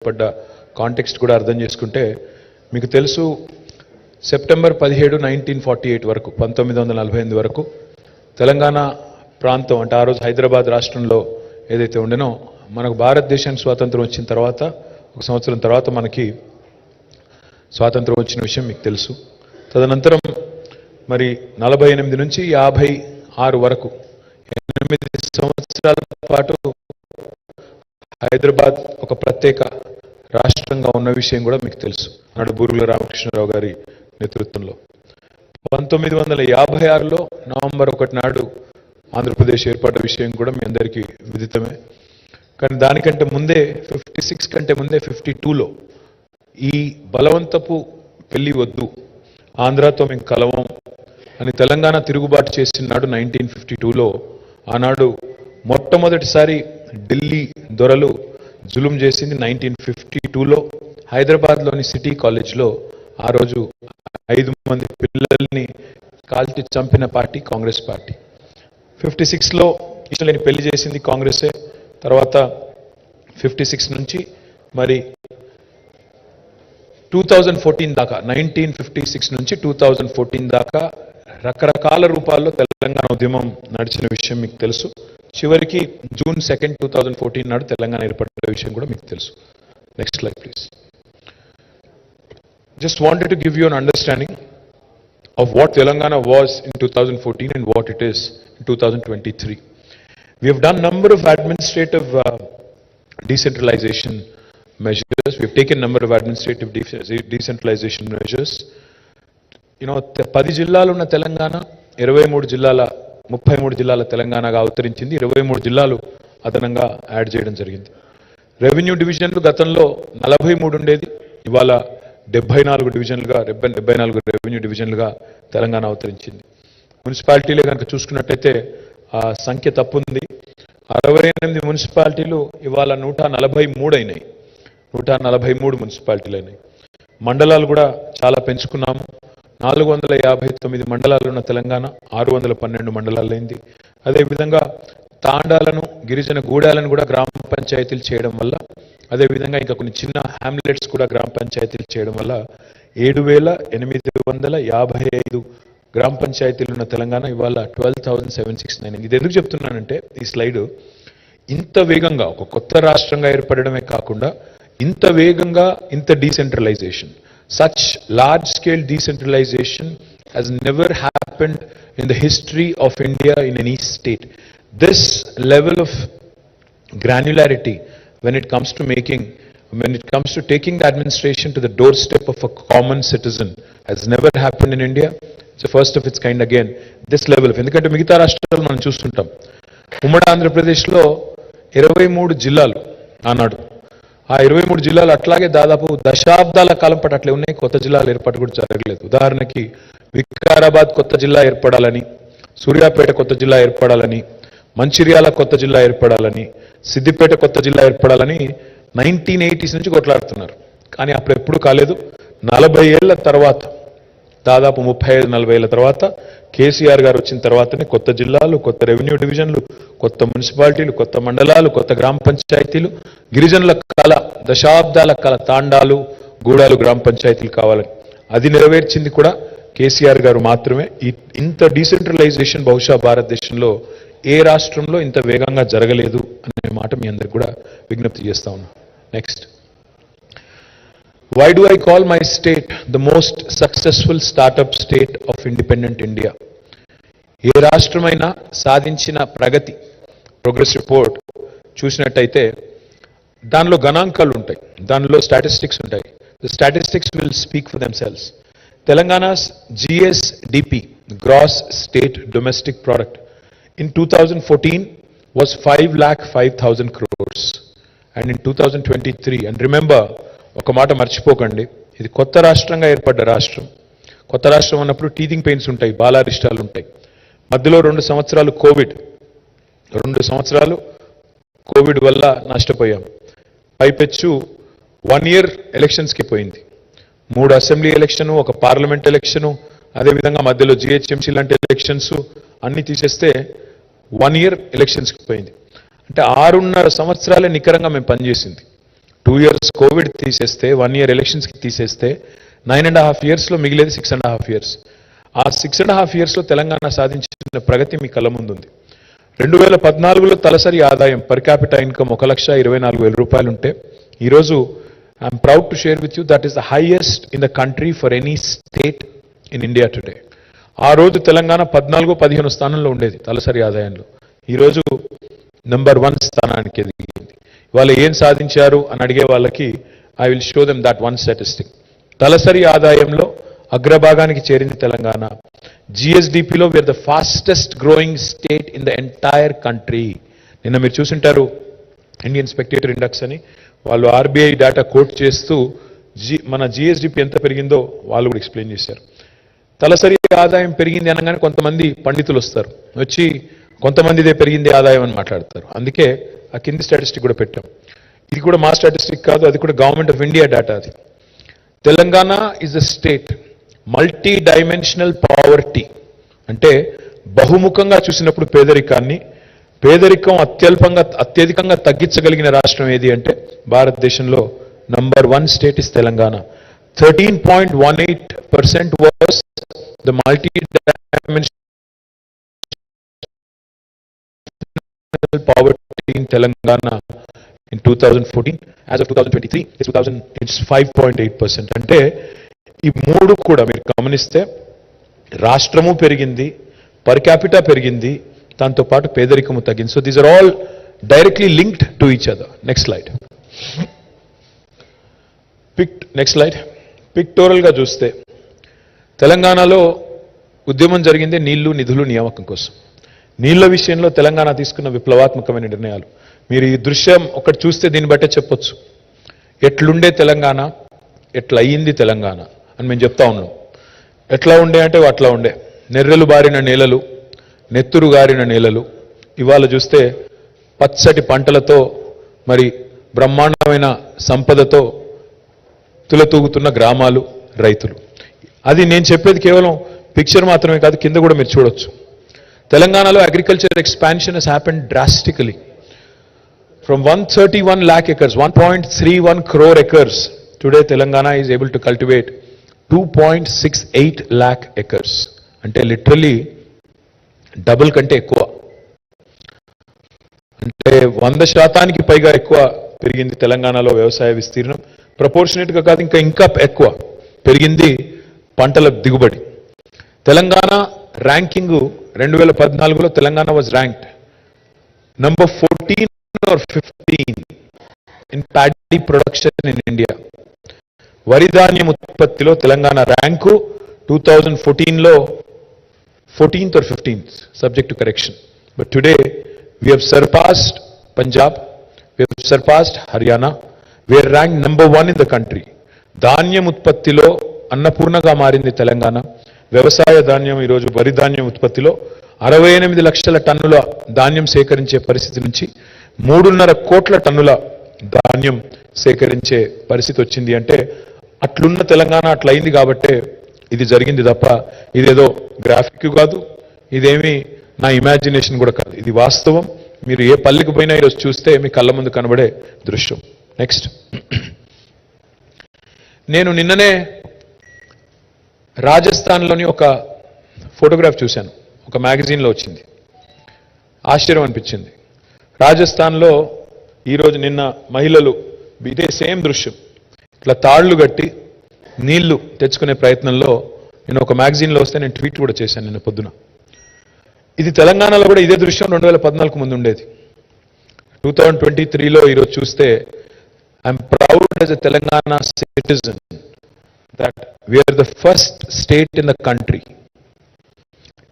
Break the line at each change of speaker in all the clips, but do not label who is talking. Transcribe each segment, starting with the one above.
ఏర్పడ్డ కాంటెక్స్ట్ కూడా అర్థం చేసుకుంటే మీకు తెలుసు సెప్టెంబర్ 17 1948 వరకు 1948 వరకు తెలంగాణ ప్రాంతం అంటే ఆ రోజు హైదరాబాద్ రాష్ట్రంలో ఏదైతే ఉండేనో మనకు భారతదేశానికి స్వాతంత్రం వచ్చిన తర్వాత ఒక సంవత్సరం తర్వాత మనకి స్వాతంత్రం వచ్చిన విషయం మీకు తెలుసు. తదనంతరం మరి 48 నుంచి 56 వరకు 8 సంవత్సరాల పాటు హైదరాబాద్ ఒక ప్రత్యేక రాష్ట్రంగా ఉన్న విషయం కూడా మీకు తెలుసు. నాడు బూరుగుల రామకృష్ణరావు గారి నేతృత్వంలో 1956లో నవంబర్ 1 నాడు ఆంధ్రప్రదేశ్ ఏర్పడ్డ విషయం కూడా మీ అందరికీ విదితమే. కానీ దానికంటే ముందే 56 కంటే ముందే 52లో ఈ బలవంతపు పెళ్లి వద్దు, ఆంధ్రాతో మేము కలవం అని తెలంగాణ తిరుగుబాటు చేసినాడు 1952లో. ఆనాడు మొట్టమొదటిసారి ఢిల్లీ దొరలు జులుం చేసింది 1952లో హైదరాబాద్లోని సిటీ కాలేజ్లో. ఆ రోజు 5 మంది పిల్లల్ని కాల్చి చంపిన పార్టీ కాంగ్రెస్ పార్టీ. 56లో ఇష్టం లేని పెళ్లి చేసింది కాంగ్రెసే. తర్వాత 56 నుంచి మరి 2014 దాకా 1956 నుంచి 2014 దాకా రకరకాల రూపాల్లో తెలంగాణ ఉద్యమం నడిచిన విషయం మీకు తెలుసు. చివరికి June 2, 2014 నాడు తెలంగాణ ఏర్పడిన విషయం కూడా మీకు తెలుసు. Next slide please. Just wanted to give you an understanding of what Telangana was in 2014 and what it is in 2023. We have done number of administrative decentralization measures. We have taken number of administrative decentralization measures. You know, 10 జిల్లాలు ఉన్న తెలంగాణ 23 జిల్లాల 33 జిల్లాల తెలంగాణగా అవతరించింది. 23 జిల్లాలు అదనంగా add చేయడం జరిగింది. Revenue డివిజన్లు గతంలో 43 ఉండేది, ఇవాళ 74 డివిజన్లుగా 74 రెవెన్యూ డివిజన్లుగా తెలంగాణ అవతరించింది. మున్సిపాలిటీలే కనుక చూసుకున్నట్టయితే ఆ సంఖ్య తప్పుంది. 68 మున్సిపాలిటీలు ఇవాళ 143 అయినాయి. 143 మున్సిపాలిటీలు అయినాయి. మండలాలు కూడా చాలా పెంచుకున్నాము. 459 మండలాలు ఉన్న తెలంగాణ 612 మండలాలైంది. అదేవిధంగా తాండాలను గిరిజన గూడాలను కూడా గ్రామ పంచాయతీలు చేయడం వల్ల, అదేవిధంగా ఇంకా కొన్ని చిన్న హ్యామ్లెట్స్ కూడా గ్రామ పంచాయతీలు చేయడం వల్ల 7,855 గ్రామ పంచాయతీలు ఉన్న తెలంగాణ ఇవాళ 12,769. ఇది ఎందుకు చెప్తున్నానంటే ఈ స్లైడ్ ఇంత వేగంగా ఒక కొత్త రాష్ట్రంగా ఏర్పడడమే కాకుండా ఇంత వేగంగా ఇంత decentralisation, such large scale decentralization has never happened in the history of India in any state. This level of granularity when it comes to taking the administration to the doorstep of a common citizen has never happened in India. It's the first of its kind again. This level of ఎందుకంటే మిగతా రాష్ట్రాలు మనం చూస్తుంటాం. ఉమ్మడి ఆంధ్రప్రదేశ్లో 23 జిల్లాలు ఆనాడు, ఆ 23 జిల్లాలు అట్లాగే దాదాపు దశాబ్దాల కాలం పాటు అట్లే ఉన్నాయి. కొత్త జిల్లాలు ఏర్పాటు కూడా జరగలేదు. ఉదాహరణకి వికారాబాద్ కొత్త జిల్లా ఏర్పడాలని, సూర్యాపేట కొత్త జిల్లా ఏర్పడాలని, మంచిర్యాల కొత్త జిల్లా ఏర్పడాలని, సిద్దిపేట కొత్త జిల్లా ఏర్పడాలని 1980s నుంచి కొట్లాడుతున్నారు. కానీ అప్పుడు ఎప్పుడు కాలేదు. 40 ఏళ్ల తర్వాత, దాదాపు 35-40 ఏళ్ల తర్వాత కేసీఆర్ గారు వచ్చిన తర్వాతనే కొత్త జిల్లాలు, కొత్త రెవెన్యూ డివిజన్లు, కొత్త మున్సిపాలిటీలు, కొత్త మండలాలు, కొత్త గ్రామ పంచాయతీలు, గిరిజనుల కళ, దశాబ్దాల కళ తాండాలు గూడాలు గ్రామ పంచాయతీలు కావాలని అది నెరవేర్చింది కూడా కేసీఆర్ గారు మాత్రమే. ఇంత డీసెంట్రలైజేషన్ బహుశా భారతదేశంలో ఏ రాష్ట్రంలో ఇంత వేగంగా జరగలేదు అనే మాట మీ అందరికి కూడా విజ్ఞప్తి చేస్తా ఉన్నా. Next. Why do I call my state the most successful startup state of independent India? ఏ రాష్ట్రమైనా సాధించిన ప్రగతి ప్రోగ్రెస్ రిపోర్ట్ చూసినట్టయితే దానిలో గణాంకాలు ఉంటాయి, దానిలో స్టాటిస్టిక్స్ ఉంటాయి. The statistics will speak for themselves. Telangana's GSDP, Gross State Domestic Product, in 2014 was 5,05,000 crores. And in 2023, and remember, ఒక మాట మర్చిపోకండి, ఇది కొత్త రాష్ట్రంగా ఏర్పడ్డ రాష్ట్రం. కొత్త రాష్ట్రం అన్నప్పుడు టీథింగ్ పెయిన్స్ ఉంటాయి, బాలారిష్టాలు ఉంటాయి. మధ్యలో 2 సంవత్సరాలు కోవిడ్ వల్ల నష్టపోయాం. పైపెచ్చు 1 year ఎలక్షన్స్కి పోయింది. 3 అసెంబ్లీ ఎలక్షను, ఒక పార్లమెంట్ ఎలక్షను, అదేవిధంగా మధ్యలో జిహెచ్ఎంసీ లాంటి ఎలక్షన్స్ అన్ని తీసేస్తే 1 year ఎలక్షన్స్కి పోయింది. అంటే 6.5 సంవత్సరాలే నికరంగా మేము పనిచేసింది. 2 years కోవిడ్ తీసేస్తే 1 year ఎలక్షన్స్కి తీసేస్తే 9.5 yearsలో మిగిలేది 6.5 years. ఆ 6.5 yearsలో తెలంగాణ సాధించిన ప్రగతి మీ కళ్ళ ముందుంది. 2014లో తలసరి ఆదాయం పర్ క్యాపిటల్ ఇన్కమ్ 1,24,000 రూపాయలు ఉంటే ఈరోజు I'm proud to share with you that is the highest in the country for any state in India today. ఆ రోజు తెలంగాణ 14-15 స్థానంలో ఉండేది తలసరి ఆదాయంలో. ఈరోజు నెంబర్ 1 స్థానానికి ఎదిగింది. వాళ్ళు ఏం సాధించారు అని అడిగే వాళ్ళకి I will show them that one statistic. తలసరి ఆదాయంలో అగ్రభాగానికి చేరింది తెలంగాణ. జిఎస్డిపిలో we're the fastest growing state in the entire country. నిన్న మీరు చూసింటారు ఇండియన్ స్పెక్టేటర్ ఇండెక్స్ అని, వాళ్ళు ఆర్బీఐ డేటా కోట్ చేస్తూ మన జిఎస్డిపి ఎంత పెరిగిందో వాళ్ళు కూడా ఎక్స్ప్లెయిన్ చేశారు. తలసరి ఆదాయం పెరిగింది అనగానే కొంతమంది పండితులు వస్తారు, వచ్చి కొంతమందిదే పెరిగింది ఆదాయం అని మాట్లాడతారు. అందుకే ఆ కింది స్టాటిస్టిక్ కూడా పెట్టాం. ఇది కూడా మా స్టాటిస్టిక్ కాదు, అది కూడా గవర్నమెంట్ ఆఫ్ ఇండియా డేటా. అది Telangana is a state multi dimensional poverty, అంటే బహుముఖంగా చూసినప్పుడు పేదరికం అత్యధికంగా తగ్గించగలిగిన రాష్ట్రం ఏది అంటే భారతదేశంలో number 1 state is Telangana. 13.18% was the multi-dimensional poverty in Telangana in 2014. As of 2023, it's 5.8%. అంటే ఈ మూడు కూడా మీరు గమనిస్తే రాష్ట్రము పెరిగింది, పర్ క్యాపిటా పెరిగింది, దాంతో పాటు పేదరికము తగ్గింది. So these are all directly linked to each other. Next slide. పిక్టోరల్గా చూస్తే తెలంగాణలో ఉద్యమం జరిగింది నీళ్లు నిధులు నియామకం కోసం. నీళ్ల విషయంలో తెలంగాణ తీసుకున్న విప్లవాత్మకమైన నిర్ణయాలు మీరు ఈ దృశ్యం ఒకటి చూస్తే దీన్ని బట్టే చెప్పొచ్చు. ఎట్లుండే తెలంగాణ, ఎట్లా అయ్యింది తెలంగాణ అని మేము చెప్తా ఉన్నాం. ఎట్లా ఉండే అంటే అట్లా ఉండే. నెర్రెలు బారిన నేలలు, నెత్తురు గారిన నేలలు. ఇవాళ చూస్తే పచ్చటి పంటలతో మరి బ్రహ్మాండమైన సంపదతో తులతూగుతున్న గ్రామాలు, రైతులు. అది నేను చెప్పేది కేవలం పిక్చర్ మాత్రమే కాదు, కింద కూడా మీరు చూడొచ్చు. తెలంగాణలో agriculture expansion has happened drastically from 131 lakh acres, 1.31 crore acres. Today Telangana is able to cultivate 2.68 lakh acres. అంటే లిటరలీ డబుల్ కంటే ఎక్కువ, అంటే 100% పైగా ఎక్కువ పెరిగింది తెలంగాణలో వ్యవసాయ విస్తీర్ణం. ప్రపోర్షనేట్గా కాదు, ఇంకా ఎక్కువ పెరిగింది పంటల దిగుబడి. తెలంగాణ ర్యాంకింగ్ 2014లో Telangana was ranked number 14 or 15 in paddy production in India. వరి ధాన్యం ఉత్పత్తిలో తెలంగాణ ర్యాంకు 2014లో 14th or 15th, subject to correction. But today we have surpassed Punjab, we have surpassed Haryana, we are ranked number 1 in the country. ధాన్యం ఉత్పత్తిలో అన్నపూర్ణగా మారింది తెలంగాణ. వ్యవసాయ ధాన్యం ఈరోజు వరి ధాన్యం ఉత్పత్తిలో 68 లక్షల టన్నుల ధాన్యం సేకరించే పరిస్థితి నుంచి 3.5 కోట్ల టన్నుల ధాన్యం సేకరించే పరిస్థితి వచ్చింది. అంటే అట్లున్న తెలంగాణ అట్లయింది కాబట్టే ఇది జరిగింది తప్ప ఇదేదో గ్రాఫిక్ కాదు, ఇదేమి నా ఇమాజినేషన్ కూడా కాదు, ఇది వాస్తవం. మీరు ఏ పల్లెకి పోయినా ఈరోజు చూస్తే మీ కళ్ళ ముందు కనబడే దృశ్యం. నెక్స్ట్. నేను నిన్ననే రాజస్థాన్లోని ఒక ఫోటోగ్రాఫ్ చూశాను, ఒక మ్యాగజైన్లో వచ్చింది. ఆశ్చర్యం అనిపించింది. రాజస్థాన్లో ఈరోజు నిన్న మహిళలు ఇదే సేమ్ దృశ్యం ఇట్లా తాళ్లు కట్టి నీళ్లు తెచ్చుకునే ప్రయత్నంలో నేను ఒక మ్యాగజైన్లో వస్తే నేను ట్వీట్ కూడా చేశాను నిన్న పొద్దున. ఇది తెలంగాణలో కూడా ఇదే దృశ్యం 2014 ముందు ఉండేది. 2023లో ఈరోజు చూస్తే I'm proud as a Telangana citizen that we are the first state in the country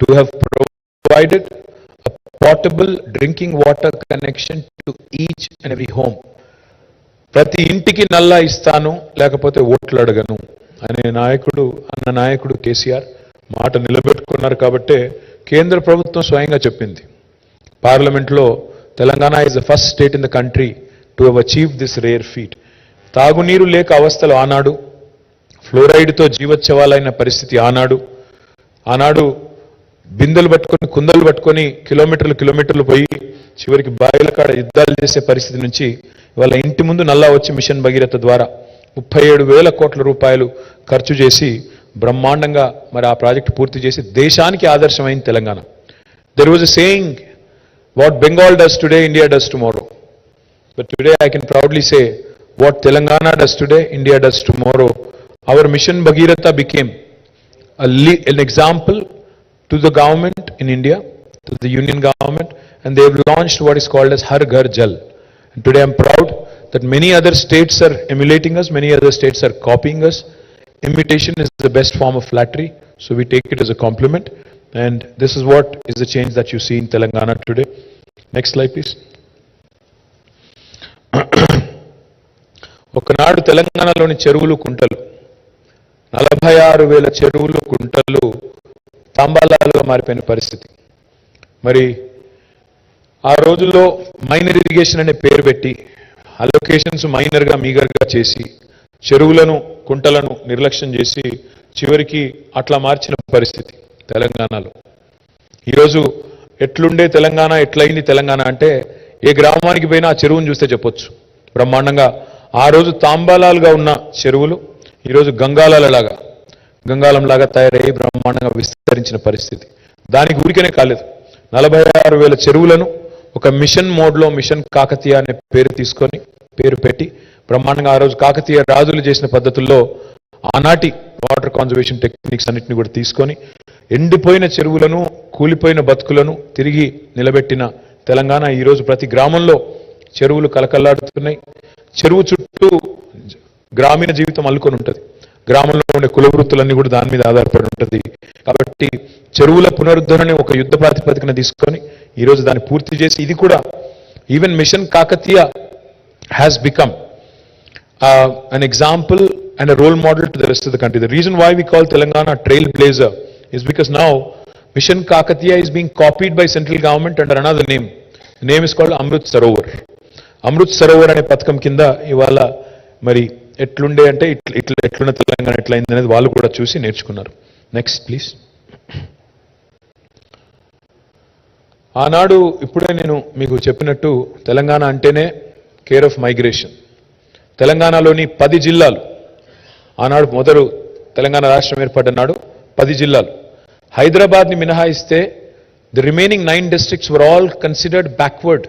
to have provided a portable drinking water connection to each and every home. ప్రతి ఇంటికి నల్లా ఇస్తాను లేకపోతే ఓట్లు అడగను అనే నాయకుడు కేసీఆర్ మాట నిలబెట్టుకున్నారు. కాబట్టే కేంద్ర ప్రభుత్వం స్వయంగా చెప్పింది పార్లమెంట్లో, Telangana is the first state in the country to have achieved this rare feet. తాగునీరు లేక అవస్థలు ఆనాడు, ఫ్లోరైడ్తో జీవోత్సవాలైన పరిస్థితి ఆనాడు బిందెలు పట్టుకొని కుందలు పట్టుకొని కిలోమీటర్లు పోయి చివరికి బాయిల కాడ యుద్ధాలు చేసే పరిస్థితి నుంచి వాళ్ళ ఇంటి ముందు నల్లా వచ్చి మిషన్ భగీరథ ద్వారా 37,000 కోట్ల రూపాయలు ఖర్చు చేసి బ్రహ్మాండంగా మరి ఆ ప్రాజెక్టు పూర్తి చేసి దేశానికి ఆదర్శమైంది Telangana. There was a saying, what Bengal does today India does tomorrow. But today I can proudly say what Telangana does today, India does tomorrow. Our mission Bhagiratha became an example to the government in India, to the union government, and they have launched what is called as Har Ghar Jal. And today I am proud that many other states are emulating us, many other states are copying us. Imitation is the best form of flattery, so we take it as a compliment. And this is what is the change that you see in Telangana today. Next slide, please. ఒకనాడు తెలంగాణలోని చెరువులు కుంటలు 46,000 చెరువులు కుంటలు తాంబాలాలుగా మారిపోయిన పరిస్థితి. మరి ఆ రోజుల్లో మైనర్ ఇరిగేషన్ అనే పేరు పెట్టి అలొకేషన్స్ మైనర్గా మీగర్గా చేసి చెరువులను కుంటలను నిర్లక్ష్యం చేసి చివరికి అట్లా మార్చిన పరిస్థితి తెలంగాణలో. ఈరోజు ఎట్లుండే తెలంగాణ, ఎట్లయింది తెలంగాణ అంటే ఏ గ్రామానికి పోయినా ఆ చెరువును చూస్తే చెప్పొచ్చు బ్రహ్మాండంగా. ఆ రోజు తాంబాలాలుగా ఉన్న చెరువులు ఈరోజు గంగాలంలాగా తయారయ్యి బ్రహ్మాండంగా విస్తరించిన పరిస్థితి. దానికి ఊరికనే కాలేదు, 46,000 చెరువులను ఒక మిషన్ మోడ్లో మిషన్ కాకతీయ అనే పేరు పెట్టి బ్రహ్మాండంగా ఆ రోజు కాకతీయ రాజులు చేసిన పద్ధతుల్లో ఆనాటి వాటర్ కాన్జర్వేషన్ టెక్నిక్స్ అన్నింటినీ కూడా తీసుకొని ఎండిపోయిన చెరువులను, కూలిపోయిన బతుకులను తిరిగి నిలబెట్టిన తెలంగాణ. ఈరోజు ప్రతి గ్రామంలో చెరువులు కలకల్లాడుతున్నాయి. చెరువు చుట్టూ గ్రామీణ జీవితం అల్లుకొని ఉంటుంది. గ్రామంలో ఉండే కుల వృత్తులన్నీ కూడా దాని మీద ఆధారపడి ఉంటుంది. కాబట్టి చెరువుల పునరుద్ధరణ ఒక యుద్ధ ప్రాతిపదికన తీసుకొని ఈరోజు దాన్ని పూర్తి చేసి ఇది కూడా even mission Kakatiya has become an example and a role model to the rest of the country. The reason why we call Telangana a trailblazer is because now Mission Kakatiya is being copied by central government under another name. The name is called Amrit Sarovar. Amrit Sarovar అనే పథకం కింద ఇవాళ మరి ఎట్లుండే అంటే ఎట్లున్న తెలంగాణ ఎట్లయింది అనేది వాళ్ళు కూడా చూసి నేర్చుకున్నారు. Next please. ఆనాడు ఇప్పుడే నేను మీకు చెప్పినట్టు తెలంగాణ అంటేనే కేర్ ఆఫ్ మైగ్రేషన్. తెలంగాణలోని 10 జిల్లాలు ఆనాడు మొదలు తెలంగాణ రాష్ట్రం ఏర్పడ్డ నాడు 10 జిల్లాలు, హైదరాబాద్ని మినహాయిస్తే the remaining 9 districts were all considered backward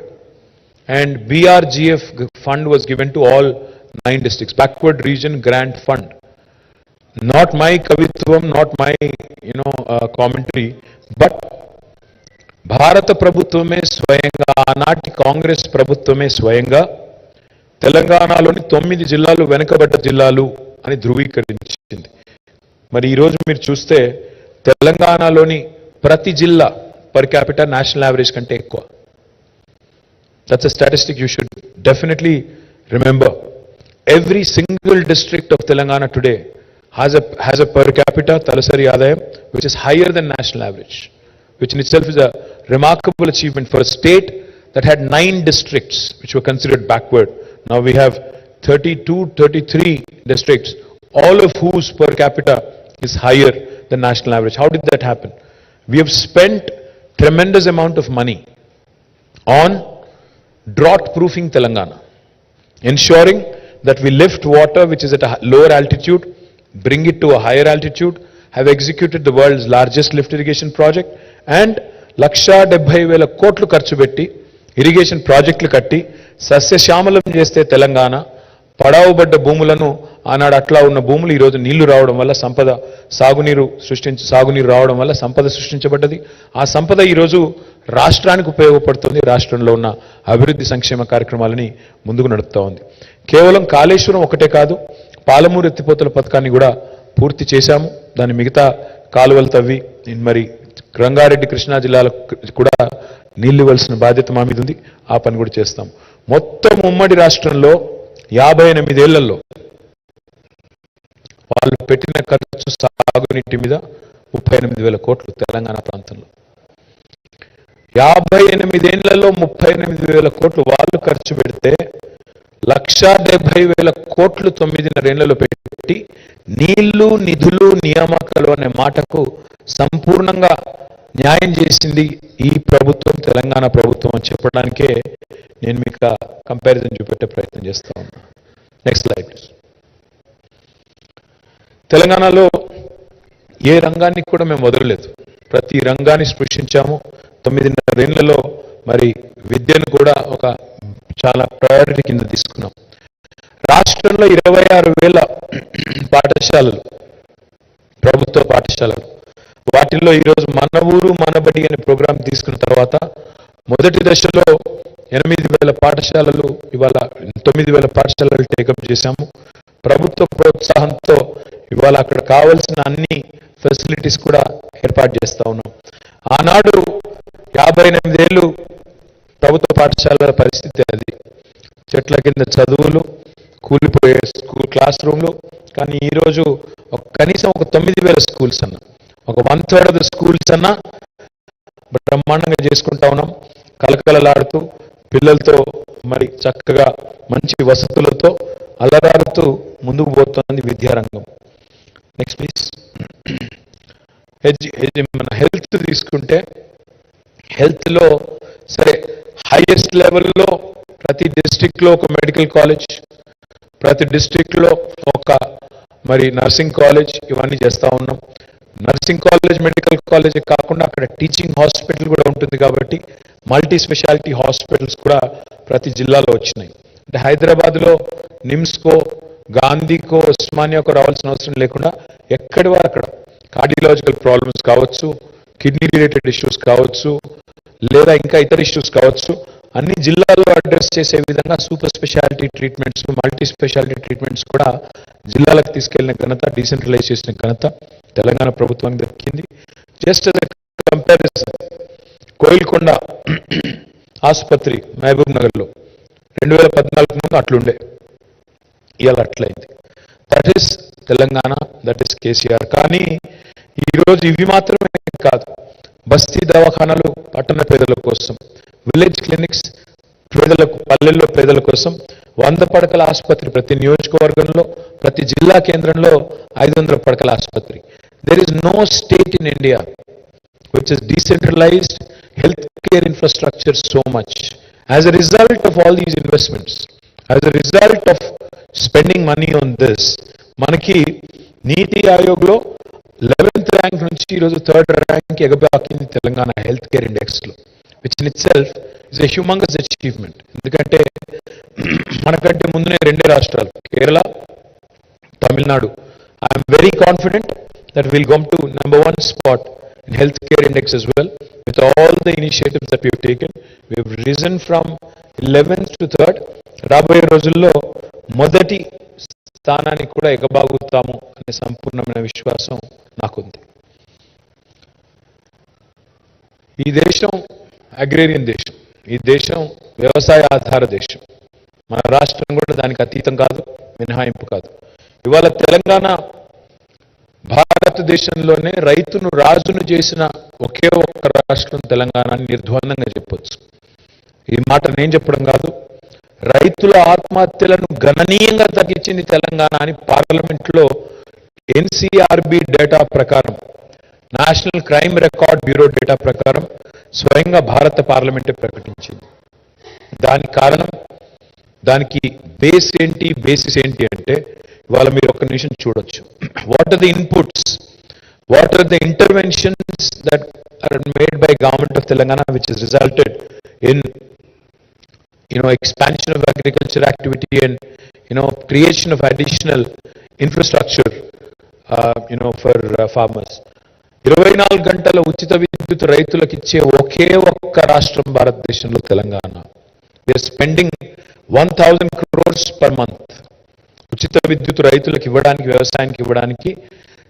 and BRGF fund was given to all 9 districts, backward region grant fund. Not my kavitvam, not my commentary, but భారత ప్రభుత్వమే స్వయంగా ఆనాటి కాంగ్రెస్ ప్రభుత్వమే స్వయంగా తెలంగాణలోని 9 జిల్లాలు వెనుకబడ్డ జిల్లాలు అని ధృవీకరించింది. మరి ఈరోజు మీరు చూస్తే తెలంగాణలోని ప్రతి జిల్లా పర్ క్యాపిటల్ నేషనల్ యావరేజ్ కంటే ఎక్కువ. That's a statistic you should definitely remember. Every single district of Telangana today has a per capita తలసరి ఆదాయం which is higher than national average, which in itself is a remarkable achievement for a state that had 9 districts which were considered backward. Now we have 33 districts, all of whose per capita is higher than national average. How did that happen? We have spent tremendous amount of money on drought proofing Telangana, ensuring that we lift water which is at a lower altitude, bring it to a higher altitude, have executed the world's largest lift irrigation project, and 1,70,000 కోట్లు ఖర్చు పెట్టి irrigation ప్రాజెక్టులు కట్టి సస్యశ్యామలం చేస్తే తెలంగాణ పడావుబడ్డ భూములను ఆనాడు అట్లా ఉన్న భూములు ఈరోజు నీళ్లు రావడం వల్ల సాగునీరు రావడం వల్ల సంపద సృష్టించబడ్డది. ఆ సంపద ఈరోజు రాష్ట్రానికి ఉపయోగపడుతుంది. రాష్ట్రంలో ఉన్న అభివృద్ధి సంక్షేమ కార్యక్రమాలని ముందుకు నడుపుతా ఉంది. కేవలం కాళేశ్వరం ఒకటే కాదు, పాలమూరు ఎత్తిపోతల పథకాన్ని కూడా పూర్తి చేశాము. దాని మిగతా కాలువలు తవ్వి మరి రంగారెడ్డి కృష్ణా జిల్లాలకు కూడా నీళ్లు ఇవ్వాల్సిన బాధ్యత మా మీద ఉంది. ఆ పని కూడా చేస్తాం. మొత్తం ఉమ్మడి రాష్ట్రంలో 58 ఏళ్లలో వాళ్ళు పెట్టిన ఖర్చు సాగునీటి మీద 38,000 కోట్లు. తెలంగాణ ప్రాంతంలో 58 ఏళ్లలో 38,000 కోట్లు వాళ్ళు ఖర్చు పెడితే 1,70,000 కోట్లు 9.5 ఏళ్లలో పెట్టి నీళ్లు, నిధులు, నియామకాలు అనే మాటకు సంపూర్ణంగా న్యాయం చేసింది ఈ ప్రభుత్వం, తెలంగాణ ప్రభుత్వం అని చెప్పడానికే నేను మీకు కంపారిజన్ చూపెట్టే ప్రయత్నం చేస్తా ఉన్నా. Next slide please. తెలంగాణలో ఏ రంగాన్ని కూడా మేము వదలలేదు. ప్రతి రంగాన్ని స్పృశించాము. 9.5 ఏళ్లలో మరి విద్యను కూడా ఒక చాలా ప్రయారిటీ కింద తీసుకున్నాం. రాష్ట్రంలో 26,000 పాఠశాలలు, ప్రభుత్వ పాఠశాలలు. వాటిల్లో ఈరోజు మన ఊరు మనబడి అనే ప్రోగ్రాం తీసుకున్న తర్వాత మొదటి దశలో 8,000 పాఠశాలలు, ఇవాళ 9,000 పాఠశాలలు టేకప్ చేశాము. ప్రభుత్వ ప్రోత్సాహంతో ఇవాళ అక్కడ కావాల్సిన అన్ని ఫెసిలిటీస్ కూడా ఏర్పాటు చేస్తా ఉన్నాం. ఆనాడు 58 ఏళ్ళు ప్రభుత్వ పాఠశాలల పరిస్థితి అది. చెట్ల కింద చదువులు, కూలిపోయే స్కూల్ క్లాస్ రూమ్లు. కానీ ఈరోజు కనీసం ఒక 9,000 స్కూల్స్ అన్న, ఒక 1/3 ఆఫ్ ద స్కూల్స్ అన్న బ్రహ్మాండంగా చేసుకుంటా ఉన్నాం. కలకలలాడుతూ పిల్లలతో మరి చక్కగా మంచి వసతులతో అలరారుతూ ముందుకు పోతుంది విద్యారంగం. Next please. మన హెల్త్ తీసుకుంటే హెల్త్లో సరే హైయెస్ట్ లెవెల్లో ప్రతి డిస్ట్రిక్ట్లో ఒక మెడికల్ కాలేజ్, ప్రతి డిస్ట్రిక్ట్లో ఒక మరి నర్సింగ్ కాలేజ్, ఇవన్నీ చేస్తూ ఉన్నాం. నర్సింగ్ కాలేజ్, మెడికల్ కాలేజ్ కాకుండా అక్కడ టీచింగ్ హాస్పిటల్ కూడా ఉంటుంది కాబట్టి మల్టీ స్పెషాలిటీ హాస్పిటల్స్ కూడా ప్రతి జిల్లాలో వచ్చినాయి. అంటే హైదరాబాద్లో నిమ్స్కో, గాంధీకో, ఉస్మానియాకో రావాల్సిన అవసరం లేకుండా ఎక్కడి వారు అక్కడ కార్డియాలజికల్ ప్రాబ్లమ్స్ కావచ్చు, కిడ్నీ రిలేటెడ్ ఇష్యూస్ కావచ్చు, లేదా ఇంకా ఇతర ఇష్యూస్ కావచ్చు, అన్ని జిల్లాల్లో అడ్రస్ చేసే విధంగా super speciality treatments, multi speciality treatments కూడా జిల్లాలకు తీసుకెళ్లిన ఘనత, డీసెంట్రలైజ్ చేసిన ఘనత తెలంగాణ ప్రభుత్వానికి దక్కింది. జస్ట్ కంపారిజన్, కోయిల్కొండ ఆసుపత్రి మహబూబ్ నగర్లో 2014 ముందు అట్లుండే, ఇవాళ అట్లయింది. That is Telangana, that is KCR. కానీ ఈరోజు ఇవి మాత్రమే కాదు, బస్తీ దవాఖానాలు పట్టణ పేదల కోసం, విలేజ్ క్లినిక్స్ పేదలకు, పల్లెల్లో పేదల కోసం 100 పడకల ఆసుపత్రి ప్రతి నియోజకవర్గంలో, ప్రతి జిల్లా కేంద్రంలో 500 పడకల ఆసుపత్రి. There is no state in India which is decentralized healthcare infrastructure so much. As a result of all these investments, as a result of spending money on this, మనకి నీతి ఆయోగ్లో 11th ర్యాంక్ నుంచి ఈరోజు 3rd ర్యాంక్ ఎగబాకింది Telangana health care ఇండెక్స్లో, which in itself is a humongous achievement. ఎందుకంటే మనకంటే ముందునే 2 రాష్ట్రాలు, Kerala, Tamil Nadu. I'm very confident that we'll come to number 1 spot in healthcare index as well. With all the initiatives that we've taken, we've risen from 11th to 3rd. రాబోయే రోజుల్లో మొదటి స్థానానికి కూడా ఎగబాగుతాము అనే సంపూర్ణమైన విశ్వాసం నాకుంది. ఈ దేశం అగ్రేరియన్ దేశం, ఈ దేశం వ్యవసాయ ఆధార దేశం. మన రాష్ట్రం కూడా దానికి అతీతం కాదు, మినహాయింపు కాదు. ఇవాళ తెలంగాణ భారతదేశంలోనే రైతును రాజును చేసిన ఒకే ఒక్క రాష్ట్రం తెలంగాణ అని నిర్ద్వందంగా చెప్పొచ్చు. ఈ మాట నేను చెప్పడం కాదు, రైతుల ఆత్మహత్యలను గణనీయంగా తగ్గించింది తెలంగాణ అని పార్లమెంట్లో ఎన్సీఆర్బి డేటా ప్రకారం, national crime record bureau data ప్రకారం స్వయంగా భారత పార్లమెంటే ప్రకటించింది. దానికి కారణం, దానికి బేసిస్ ఏంటి అంటే ఇవాళ మీరు ఒక్క నిమిషం చూడొచ్చు. What are the inputs, what are the interventions that are made by government of Telangana which is resulted in expansion of agriculture activity and creation of additional infrastructure for farmers. 24 గంటల ఉచిత విద్యుత్ రైతులకు ఇచ్చే ఒకే ఒక్క రాష్ట్రం భారతదేశంలో Telangana. we are spending 1000 crores per month ఉచిత విద్యుత్ రైతులకు ఇవ్వడానికి, వ్యవసాయానికి ఇవ్వడానికి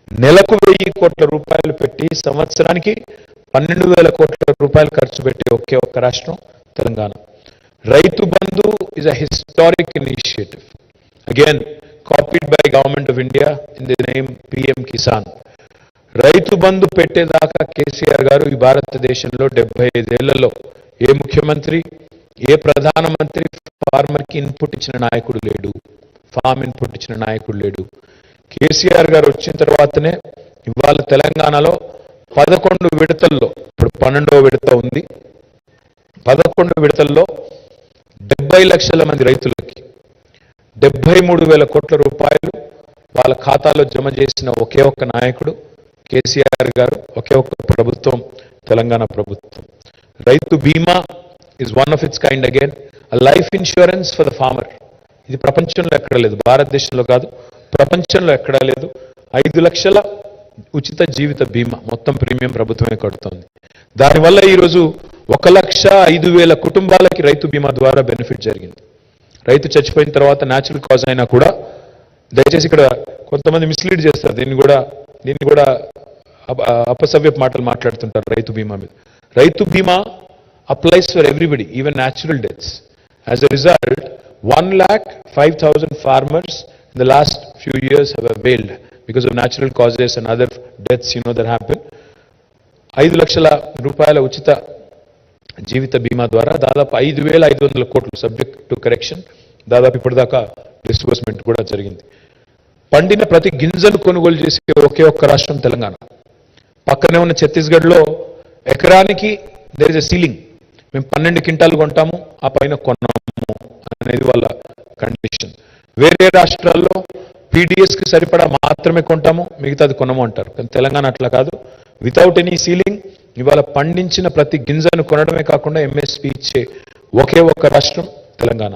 నెలకు 1000 కోట్ల రూపాయలు పెట్టి సంవత్సరానికి 12,000 కోట్ల రూపాయలు ఖర్చు పెట్టి ఒకే ఒక్క రాష్ట్రం Telangana. Rythu Bandhu is a historic initiative, again copied by Government of India in the name PM Kisan. Rythu Bandhu పెట్టేదాకా KCR గారు ఈ భారతదేశంలో 75 ఏళ్లలో ఏ ముఖ్యమంత్రి, ఏ ప్రధానమంత్రి ఫార్మర్కి ఇన్పుట్ ఇచ్చిన నాయకుడు లేడు, ఫార్మ్ ఇన్పుట్ ఇచ్చిన నాయకుడు లేడు. కేసీఆర్ గారు వచ్చిన తర్వాతనే ఇవాళ తెలంగాణలో 11 విడతల్లో, ఇప్పుడు 12వ విడత ఉంది, 11 విడతల్లో 70 లక్షల మంది రైతులకి 73,000 కోట్ల రూపాయలు వాళ్ళ ఖాతాలో జమ చేసిన ఒకే ఒక్క నాయకుడు కేసీఆర్ గారు, ఒకే ఒక్క ప్రభుత్వం తెలంగాణ ప్రభుత్వం. రైతు బీమా is one of its kind again, a life insurance for the farmer. ఇది ప్రపంచంలో ఎక్కడా లేదు, భారతదేశంలో కాదు, ప్రపంచంలో ఎక్కడా లేదు. 5 లక్షల ఉచిత జీవిత బీమా, మొత్తం ప్రీమియం ప్రభుత్వమే కడుతోంది. దానివల్ల ఈరోజు 1,05,000 కుటుంబాలకి రైతు బీమా ద్వారా బెనిఫిట్ జరిగింది. రైతు చచ్చిపోయిన తర్వాత న్యాచురల్ కాజ్ అయినా కూడా, దయచేసి ఇక్కడ కొంతమంది మిస్లీడ్ చేస్తారు, దీన్ని కూడా అపసవ్యపు మాటలు మాట్లాడుతుంటారు రైతు బీమా మీద. రైతు బీమా applies for everybody, even natural deaths. As a result, 1,05,000 farmers in the last few years have availed because of natural causes and other deaths, that happen. 5 లక్షల రూపాయల ఉచిత జీవిత బీమా ద్వారా దాదాపు 5,500 కోట్లు, సబ్జెక్ట్ టు కరెక్షన్, దాదాపు ఇప్పటిదాకా డిస్బర్స్మెంట్ కూడా జరిగింది. పండిన ప్రతి గింజను కొనుగోలు చేసే ఒకే ఒక్క రాష్ట్రం తెలంగాణ. పక్కనే ఉన్న ఛత్తీస్గఢ్లో ఎకరానికి దేర్ ఇస్ ఎ సీలింగ్, మేము 12 క్వింటాలు కొంటాము, ఆ పైన కొన్నాము అనేది వాళ్ళ కండిషన్. వేరే రాష్ట్రాల్లో పీడిఎస్కి సరిపడా మాత్రమే కొంటాము, మిగతాది కొనము అంటారు. కానీ తెలంగాణ అట్లా కాదు, వితౌట్ ఎనీ సీలింగ్ ఇవాళ పండించిన ప్రతి గింజను కొనడమే కాకుండా ఎంఎస్పీ ఇచ్చే ఒకే ఒక్క రాష్ట్రం తెలంగాణ.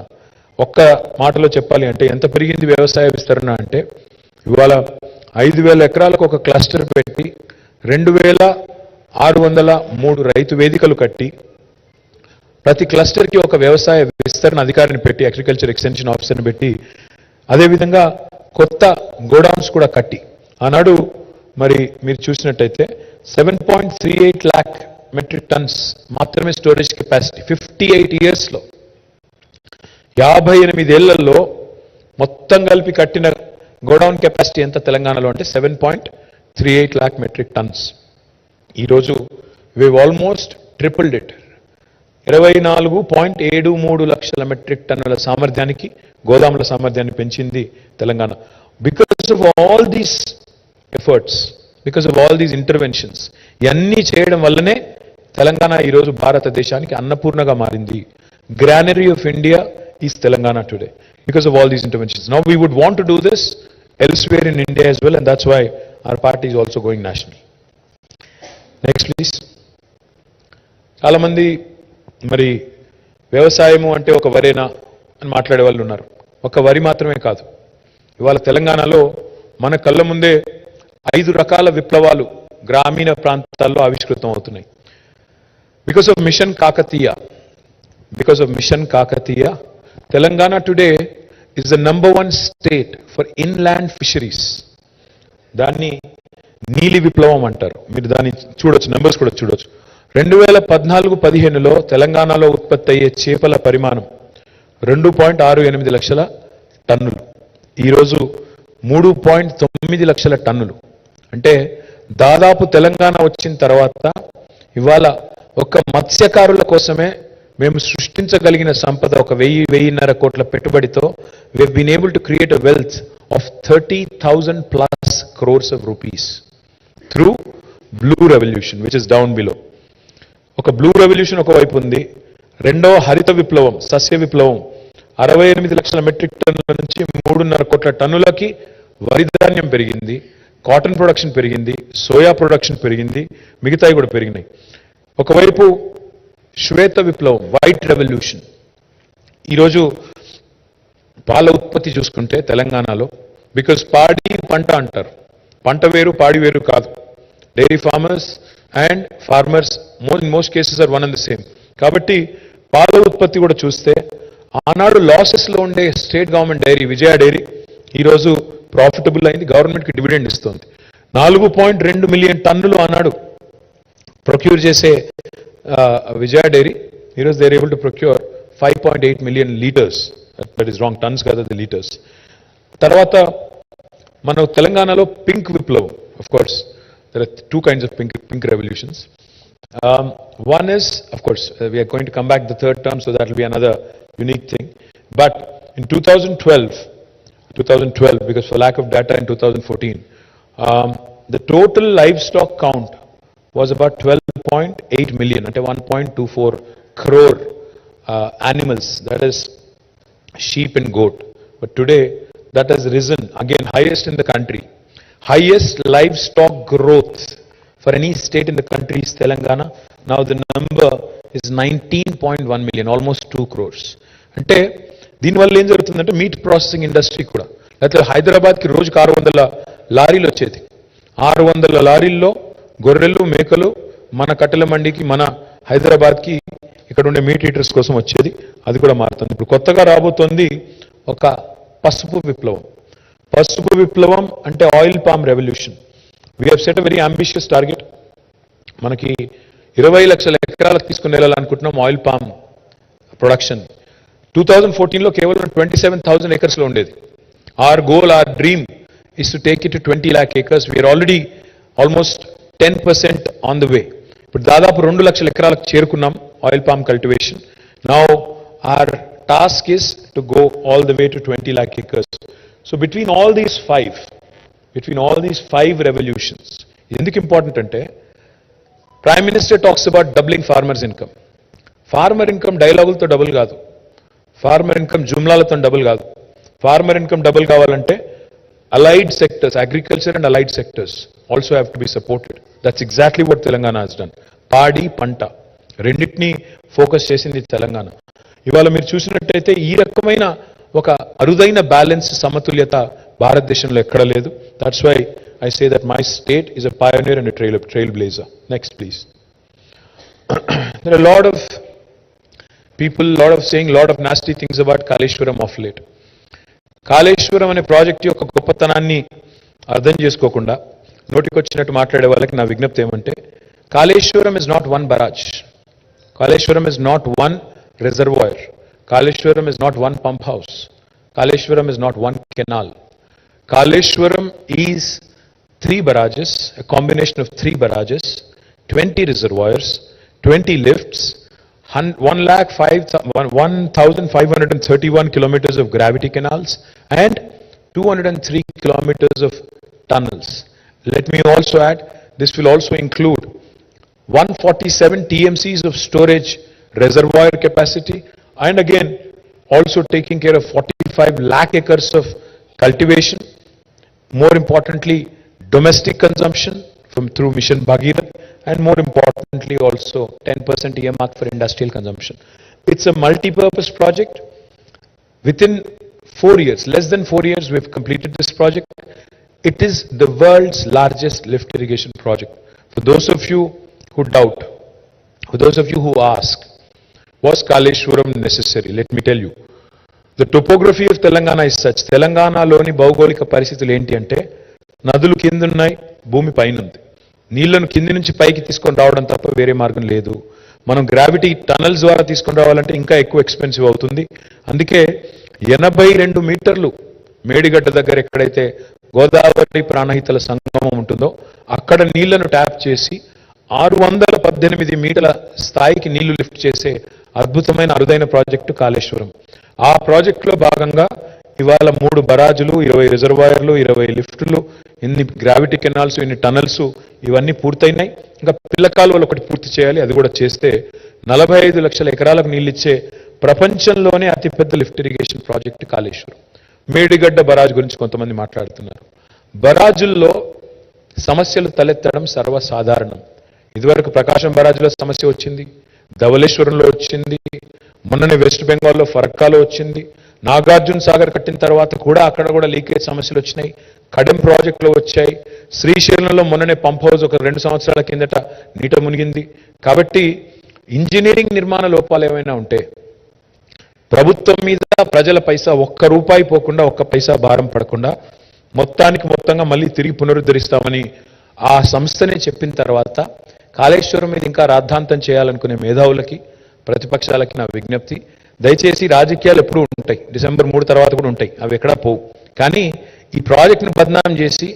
ఒక్క మాటలో చెప్పాలి అంటే ఎంత పెరిగింది వ్యవసాయ విస్తరణ అంటే, ఇవాళ 5,000 ఎకరాలకు ఒక క్లస్టర్ పెట్టి 2,603 రైతు వేదికలు కట్టి ప్రతి క్లస్టర్కి ఒక వ్యవసాయ విస్తరణ అధికారిని పెట్టి, అగ్రికల్చర్ ఎక్స్టెన్షన్ ఆఫీసర్ని పెట్టి, అదేవిధంగా కొత్త గోడౌన్స్ కూడా కట్టి, ఆనాడు మరి మీరు చూసినట్టయితే 7.38 lakh మెట్రిక్ టన్స్ మాత్రమే స్టోరేజ్ కెపాసిటీ 58 ఇయర్స్లో, 58 ఏళ్లలో మొత్తం కలిపి కట్టిన గోడౌన్ కెపాసిటీ ఎంత తెలంగాణలో అంటే 7.38 lakh మెట్రిక్ టన్స్. ఈరోజు we've almost tripled it. 24.73 లక్షల మెట్రిక్ టన్నుల సామర్థ్యానికి, గోదాముల సామర్థ్యాన్ని పెంచింది Telangana. Because of all these efforts, because of all these interventions, ఇవన్నీ చేయడం వల్లనే తెలంగాణ ఈరోజు భారతదేశానికి అన్నపూర్ణగా మారింది. Granary of India is Telangana today because of all these interventions. Now we would want to do this elsewhere in India as well, and that's why our party is also going national. Next please. చాలా మంది మరి వ్యవసాయము అంటే ఒక వరేనా అని మాట్లాడే వాళ్ళు ఉన్నారు. ఒక వరి మాత్రమే కాదు, ఇవాళ తెలంగాణలో మన కళ్ళ ముందే 5 రకాల విప్లవాలు గ్రామీణ ప్రాంతాల్లో ఆవిష్కృతం అవుతున్నాయి. Because of mission Kakatiya, Telangana today is the number 1 state for inland fisheries. దాన్ని నీలి విప్లవం అంటారు. మీరు దాన్ని చూడొచ్చు, నెంబర్స్ కూడా చూడొచ్చు. 2014-15లో తెలంగాణలో ఉత్పత్తి అయ్యే చేపల పరిమాణం 2.68 లక్షల టన్నులు, ఈరోజు 3.9 లక్షల టన్నులు. అంటే దాదాపు తెలంగాణ వచ్చిన తర్వాత ఇవాళ ఒక్క మత్స్యకారుల కోసమే మేము సృష్టించగలిగిన సంపద ఒక 1,000-1,500 కోట్ల పెట్టుబడితో we have been able to create a wealth of 30,000 plus crores of rupees through blue revolution, which is down below. ఒక బ్లూ రెవల్యూషన్ ఒకవైపు ఉంది, రెండో హరిత విప్లవం, సస్య విప్లవం 68 లక్షల మెట్రిక్ టన్నుల నుంచి 3.5 కోట్ల టన్నులకి వరి ధాన్యం పెరిగింది, కాటన్ ప్రొడక్షన్ పెరిగింది, సోయా ప్రొడక్షన్ పెరిగింది, మిగతాయి కూడా పెరిగినాయి. ఒకవైపు శ్వేత విప్లవం, వైట్ రెవల్యూషన్. ఈరోజు పాల ఉత్పత్తి చూసుకుంటే తెలంగాణలో, బికాస్ పాడి పంట అంటారు, పంట వేరు పాడి వేరు కాదు. Dairy farmers and farmers in most cases are one and the same. కాబట్టి పాల ఉత్పత్తి కూడా చూస్తే ఆనాడు లాసెస్లో ఉండే state government dairy Vijaya dairy ఈరోజు ప్రాఫిటబుల్ అయింది, గవర్నమెంట్కి డివిడెండ్ ఇస్తుంది. 4.2 మిలియన్ టన్నులు ఆనాడు ప్రొక్యూర్ చేసే విజయ డైరీ, ఈరోజు they are able to procure 5.8 million litres. That is wrong, tons కాదు, అది లీటర్స్. తర్వాత మన తెలంగాణలో పింక్ విప్లవం. Of course there are 2 kinds of pink revolutions. One is, of course, we are going to come back the third term, so that will be another unique thing. But in 2012, because for lack of data in 2014, the total livestock count was about 12.8 million, అంటే 1.24 crore animals, that is sheep and goat. But today, that has risen, again, highest in the country. Highest livestock growth for any state in the country is Telangana. Now the number is 19.1 million, almost 2 crores. అంటే దీనివల్ల ఏం జరుగుతుందంటే meet processing industry కూడా, లేకపోతే హైదరాబాద్కి రోజుకి 600 లారీలు వచ్చేది. 600 లారీల్లో గొర్రెలు మేకలు మన కట్టెల మండికి, మన హైదరాబాద్కి ఇక్కడ ఉండే మీట్ ఈటర్స్ కోసం వచ్చేది. అది కూడా మారుతుంది. ఇప్పుడు కొత్తగా రాబోతోంది ఒక పసుపు విప్లవం. పసుపు విప్లవం అంటే oil palm revolution. We have set a very ambitious target. మనకి 20 లక్షల ఎకరాలకు తీసుకుని వెళ్ళాలనుకుంటున్నాం ఆయిల్ పామ్ ప్రొడక్షన్. 2014లో కేవలం 27,000 acres ఉండేది. Our goal, our dream is to take it to 20 lakh acres. We are already almost 10% on the way. ఇప్పుడు దాదాపు 2 లక్షల ఎకరాలకు చేరుకున్నాం oil palm cultivation. Now our task is to go all the way to 20 lakh acres. So between all these five revolutions, ఎందుకు important అంటే prime minister talks about doubling farmers income. Farmer income డైలాగులతో double కాదు, farmer income జుమ్లాలతో double కాదు. Farmer income double కావాలంటే allied sectors, agriculture and allied sectors also have to be supported. That's exactly what Telangana has done. పాడి పంట రెండింటినీ focus చేసింది తెలంగాణ. ఇవాళ మీరు చూసినట్టయితే ఈ రకమైన ఒక అరుదైన బ్యాలెన్స్, సమతుల్యత భారతదేశంలో ఎక్కడ లేదు. That's why I say that my state is a pioneer and a trailblazer. Next, please. There are a lot of people, saying a lot of nasty things about Kaleshwaram of late. Kaleshwaram అనే project యొక్క గొప్పతనాన్ని అర్థం చేసుకోకుండా నోటికొచ్చినట్టు మాట్లాడే వాళ్ళకి నా విజ్ఞప్తి ఏమంటే, Kaleshwaram is not one barrage, Kaleshwaram is not one reservoir, Kaleshwaram is not one pump house, Kaleshwaram is not one canal. Kaleshwaram is 3 barrages, a combination of 3 barrages, 20 reservoirs, 20 lifts, 1,531 kilometers of gravity canals and 203 kilometers of tunnels. Let me also add, this will also include 147 TMCs of storage reservoir capacity, and again also taking care of 45 lakh acres of cultivation. More importantly, domestic consumption through Mission Bhagirath, and more importantly also 10% earmark for industrial consumption. It's a multi-purpose project. Within 4 years, less than 4 years, we've completed this project. It is the world's largest lift irrigation project. For those of you who doubt, for those of you who ask, was Kaleshwaram necessary? Let me tell you. The topography of Telangana is such. Telangana loni భౌగోళిక పరిస్థితులు ఏంటి అంటే, నదులు కింద ఉన్నాయి, భూమి పైన ఉంది. నీళ్లను కింది నుంచి పైకి తీసుకొని రావడం తప్ప వేరే మార్గం లేదు. మనం గ్రావిటీ టనల్స్ ద్వారా తీసుకొని రావాలంటే ఇంకా ఎక్కువ ఎక్స్పెన్సివ్ అవుతుంది. అందుకే 82 మీటర్లు మేడిగడ్డ దగ్గర ఎక్కడైతే గోదావరి ప్రాణహితల సంగమం ఉంటుందో అక్కడ నీళ్లను ట్యాప్ చేసి 618 మీటర్ల స్థాయికి నీళ్లు లిఫ్ట్ చేసే అద్భుతమైన అరుదైన ప్రాజెక్టు కాళేశ్వరం. ఆ ప్రాజెక్టులో భాగంగా ఇవాళ 3 బరాజులు, 20 రిజర్వాయర్లు, 20 లిఫ్టులు, ఇన్ని గ్రావిటీ కెనాల్స్, ఇన్ని టనల్స్, ఇవన్నీ పూర్తయినాయి. ఇంకా పిల్లకాలువలు ఒకటి పూర్తి చేయాలి. అది కూడా చేస్తే 45 లక్షల ఎకరాలకు నీళ్ళిచ్చే ప్రపంచంలోనే అతిపెద్ద lift irrigation project Kaleshwaram. Medigadda barrage గురించి కొంతమంది మాట్లాడుతున్నారు. బరాజుల్లో సమస్యలు తలెత్తడం సర్వసాధారణం. ఇదివరకు ప్రకాశం బరాజులో సమస్య వచ్చింది, ధవళేశ్వరంలో వచ్చింది, మొన్ననే వెస్ట్ బెంగాల్లో ఫరక్కాలో వచ్చింది, నాగార్జున సాగర్ కట్టిన తర్వాత కూడా అక్కడ కూడా లీకేజ్ సమస్యలు వచ్చినాయి, కడెం ప్రాజెక్టులో వచ్చాయి, శ్రీశైలంలో మొన్ననే పంప్ హౌస్ ఒక 2 సంవత్సరాల కిందట నీట మునిగింది. కాబట్టి ఇంజనీరింగ్ నిర్మాణ లోపాలు ఏమైనా ఉంటే ప్రభుత్వం మీద ప్రజల పైసా ఒక్క రూపాయి పోకుండా, ఒక్క పైసా భారం పడకుండా మొత్తానికి మొత్తంగా మళ్ళీ తిరిగి పునరుద్ధరిస్తామని ఆ సంస్థనే చెప్పిన తర్వాత కాళేశ్వరం మీద ఇంకా రాద్ధాంతం చేయాలనుకునే మేధావులకి, ప్రతిపక్షాలకి నా విజ్ఞప్తి, దయచేసి రాజకీయాలు ఎప్పుడూ ఉంటాయి, డిసెంబర్ 3 తర్వాత కూడా ఉంటాయి, అవి ఎక్కడా పోవు. కానీ ఈ ప్రాజెక్టును బద్నాం చేసి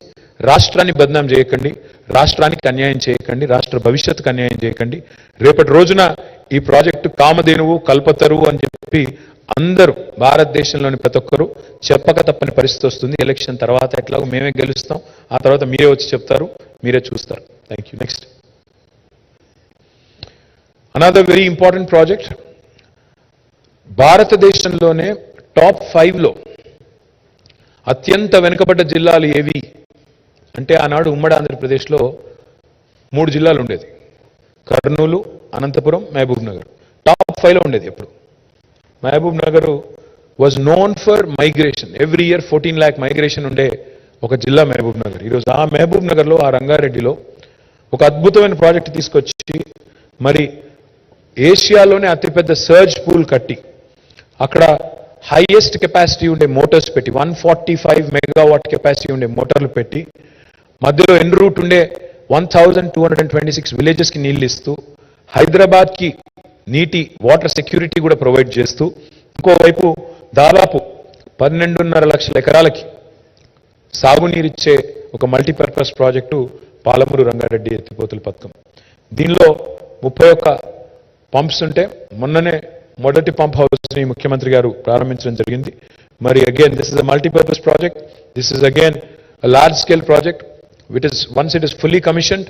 రాష్ట్రాన్ని బద్నాం చేయకండి, రాష్ట్రానికి అన్యాయం చేయకండి, రాష్ట్ర భవిష్యత్తుకు అన్యాయం చేయకండి. రేపటి రోజున ఈ ప్రాజెక్టు కామధేనువు, కల్పతరువు అని చెప్పి అందరూ భారతదేశంలోని ప్రతి ఒక్కరూ చెప్పక తప్పని పరిస్థితి వస్తుంది. ఎలక్షన్ తర్వాత ఎట్లాగో మేమే గెలుస్తాం, ఆ తర్వాత మీరే వచ్చి చెప్తారు, మీరే చూస్తారు. Thank you. Next. Another very important project, భారతదేశంలోనే టాప్ 5లో అత్యంత వెనుకబడ్డ జిల్లాలు ఏవి అంటే ఆనాడు ఉమ్మడి ఆంధ్రప్రదేశ్లో 3 జిల్లాలు ఉండేది. కర్నూలు, అనంతపురం, మహబూబ్ నగర్. టాప్ 5లో ఉండేది ఎప్పుడు. Mahabubnagar was known for migration. Every year 14 lakh migration ఉండే ఒక జిల్లా మహబూబ్ నగర్. ఈరోజు ఆ మహబూబ్ నగర్లో, ఆ రంగారెడ్డిలో ఒక అద్భుతమైన ప్రాజెక్ట్ తీసుకొచ్చి మరి ఏషియాలోనే అతిపెద్ద సర్జ్ పూల్ కట్టి అక్కడ హైయెస్ట్ కెపాసిటీ ఉండే మోటార్స్ పెట్టి 145 మెగావాట్ కెపాసిటీ ఉండే మోటార్లు పెట్టి మధ్యలో ఎన్ రూట్ ఉండే 1226 విలేజెస్కి నీళ్ళు ఇస్తూ హైదరాబాద్కి నీటి వాటర్ సెక్యూరిటీ కూడా ప్రొవైడ్ చేస్తూ ఇంకోవైపు దాదాపు 12.5 లక్షల ఎకరాలకి సాగునీరిచ్చే ఒక మల్టీపర్పస్ ప్రాజెక్టు పాలమూరు రంగారెడ్డి ఎత్తిపోతల పథకం. దీనిలో 31 పంప్స్ ఉంటే మొన్ననే మొదటి పంప్ హౌస్ని ముఖ్యమంత్రి గారు ప్రారంభించడం జరిగింది. మరి again this is a multipurpose project. This is again a large scale project which is once it is fully commissioned,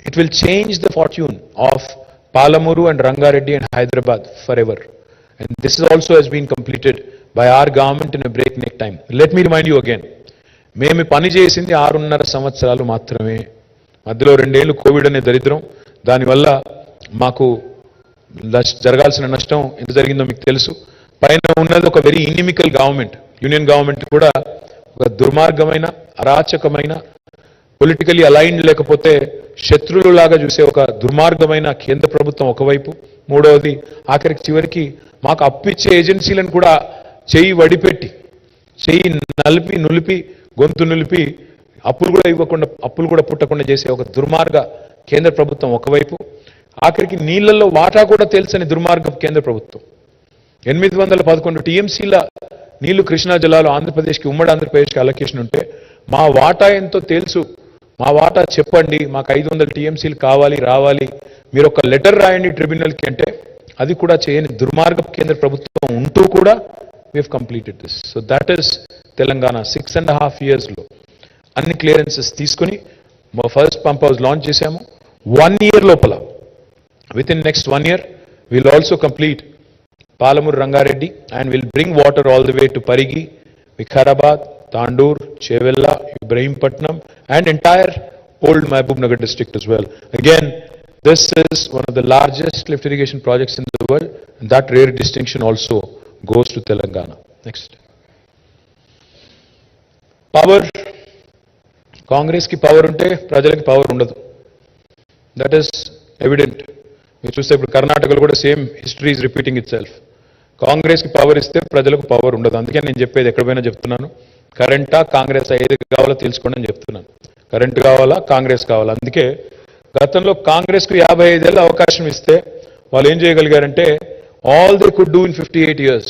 it will change the fortune of Palamuru and Rangareddy and Hyderabad forever. And this is also has been completed by our government in a breakneck time. Let me remind you again, మేము పని చేసింది 6.5 సంవత్సరాలు మాత్రమే. మధ్యలో 2 ఏళ్ళు Covid అనే దరిద్రం, దానివల్ల మాకు జరగాల్సిన నష్టం ఎంత జరిగిందో మీకు తెలుసు. పైన ఉన్నది ఒక very inimical government. Union government కూడా ఒక దుర్మార్గమైన, అరాచకమైన, పొలిటికలీ అలైన్డ్ లేకపోతే శత్రువులాగా చూసే ఒక దుర్మార్గమైన కేంద్ర ప్రభుత్వం ఒకవైపు, మూడవది ఆఖరికి చివరికి మాకు అప్పిచ్చే ఏజెన్సీలను కూడా చేయి వడిపెట్టి, చేయి నలిపి నులిపి, గొంతు నులిపి అప్పులు కూడా ఇవ్వకుండా, అప్పులు కూడా పుట్టకుండా చేసే ఒక దుర్మార్గ కేంద్ర ప్రభుత్వం ఒకవైపు, ఆఖరికి నీళ్లలో వాటా కూడా తెలుసని దుర్మార్గం కేంద్ర ప్రభుత్వం. 811 టీఎంసీల నీళ్లు కృష్ణా జిల్లాలో ఆంధ్రప్రదేశ్కి, ఉమ్మడి ఆంధ్రప్రదేశ్కి అలొకేషన్ ఉంటే మా వాటా ఎంతో తెలుసు, మా వాటా చెప్పండి, మాకు 500 టీఎంసీలు కావాలి, రావాలి, మీరు ఒక లెటర్ రాయండి ట్రిబ్యునల్కి అంటే అది కూడా చేయని దుర్మార్గ కేంద్ర ప్రభుత్వం ఉంటూ కూడా we have completed this. So that is Telangana 6.5 yearsలో అన్ని క్లియరెన్సెస్ తీసుకుని మా ఫస్ట్ పంప్ హౌస్ లాంచ్ చేశాము. 1 year లోపల, with in next 1 year we'll also complete Palamur Rangareddy and we'll bring water all the way to Parigi, Vikarabad, Tandur, Chevella, Ibrahimpatnam and entire old Mahbub Nagar district as well. Again, this is one of the largest lift irrigation projects in the world, and that rare distinction also goes to Telangana. Next. Power. Congress ki power unte prajalaki power undadu. That is evident. మీరు చూస్తే ఇప్పుడు కర్ణాటకలో కూడా same history is repeating it self. కాంగ్రెస్కి power ఇస్తే ప్రజలకు power ఉండదు. అందుకే నేను చెప్పేది ఎక్కడ పోయినా చెప్తున్నాను, కరెంటా కాంగ్రెస్ ఏది కావాలో తెలుసుకోండి అని చెప్తున్నాను. కరెంట్ కావాలా, కాంగ్రెస్ కావాలా. అందుకే గతంలో కాంగ్రెస్కు 55 ఏళ్ళ అవకాశం ఇస్తే వాళ్ళు ఏం చేయగలిగారంటే all they could do in 58 years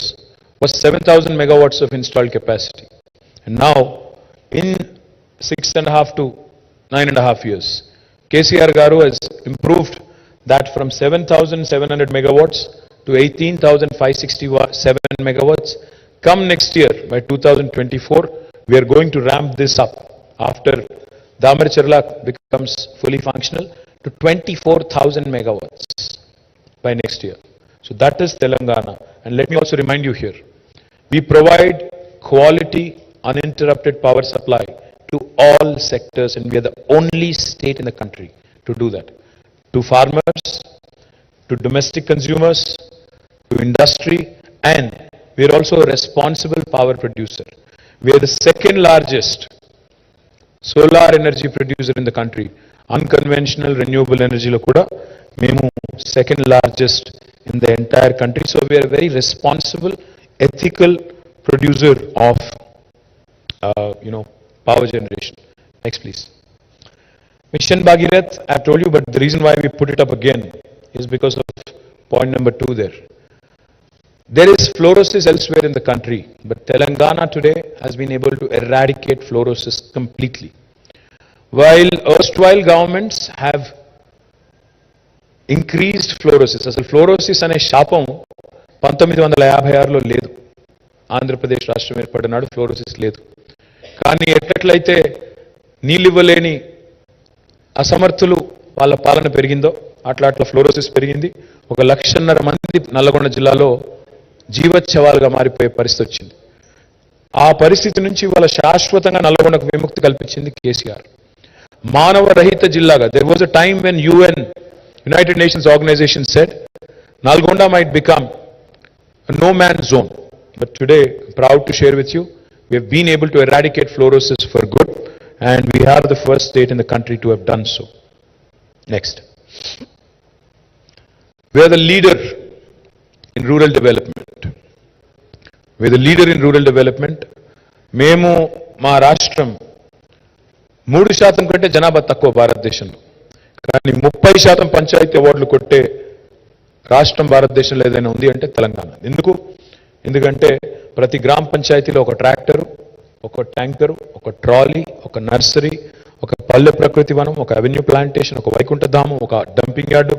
was 7,000 megawatts of installed capacity. And now in 6.5 to 9.5 years, KCR garu has improved that from 7,700 megawatts to 18,567 megawatts. Come next year, by 2024, we are going to ramp this up after Damarcharla becomes fully functional to 24,000 megawatts by next year. So that is Telangana. And let me also remind you here, we provide quality, uninterrupted power supply to all sectors, and we are the only state in the country to do that. To farmers, to domestic consumers, to industry, and we are also a responsible power producer. We are the second largest solar energy producer in the country. Unconventional renewable energy lo kuda memu second largest in the entire country. So we are a very responsible, ethical producer of power generation. Next please. Mission Bhagirath, I have told you, but the reason why we put it up again is because of point number 2 there. There is fluorosis elsewhere in the country, but Telangana today has been able to eradicate fluorosis completely. While erstwhile governments have increased fluorosis, asal fluorosis ane shapam 1956 lo ledu. Andhra Pradesh రాష్ట్రం ఏర్పడినాడు fluorosis లేదు. కానీ ఎట్లయితే నీళ్ళివ్వలేని అసమర్థులు వాళ్ళ పాలన పెరిగిందో అట్లా అట్లా fluorosis పెరిగింది. 1,50,000 మంది నల్లగొండ జిల్లాలో జీవోత్సవాలుగా మారిపోయే పరిస్థితి వచ్చింది. ఆ పరిస్థితి నుంచి వాళ్ళ శాశ్వతంగా నల్లగొండకు విముక్తి కల్పించింది కేసీఆర్. మానవ రహిత జిల్లాగా there was a time when United Nations organization said Nalgonda might become a no-man zone. But today, proud to share with you, we have been able to eradicate fluorosis for good, and we are the first state in the country to have done so. Next. We are the leader in rural development. We are the leader in rural development. Memo మా రాష్ట్రం 3% కంటే జనాభా తక్కువ భారతదేశంలో, కానీ 30% పంచాయతీ అవార్డులు కొట్టే రాష్ట్రం భారతదేశంలో ఏదైనా ఉంది అంటే తెలంగాణ. ఎందుకంటే ప్రతి గ్రామ పంచాయతీలో ఒక ట్రాక్టరు, ఒక ట్యాంకరు, ఒక ట్రాలీ, ఒక నర్సరీ, ఒక పల్లె ప్రకృతి వనం, ఒక అవెన్యూ ప్లాంటేషన్, ఒక వైకుంఠధామం, ఒక డంపింగ్ యార్డు,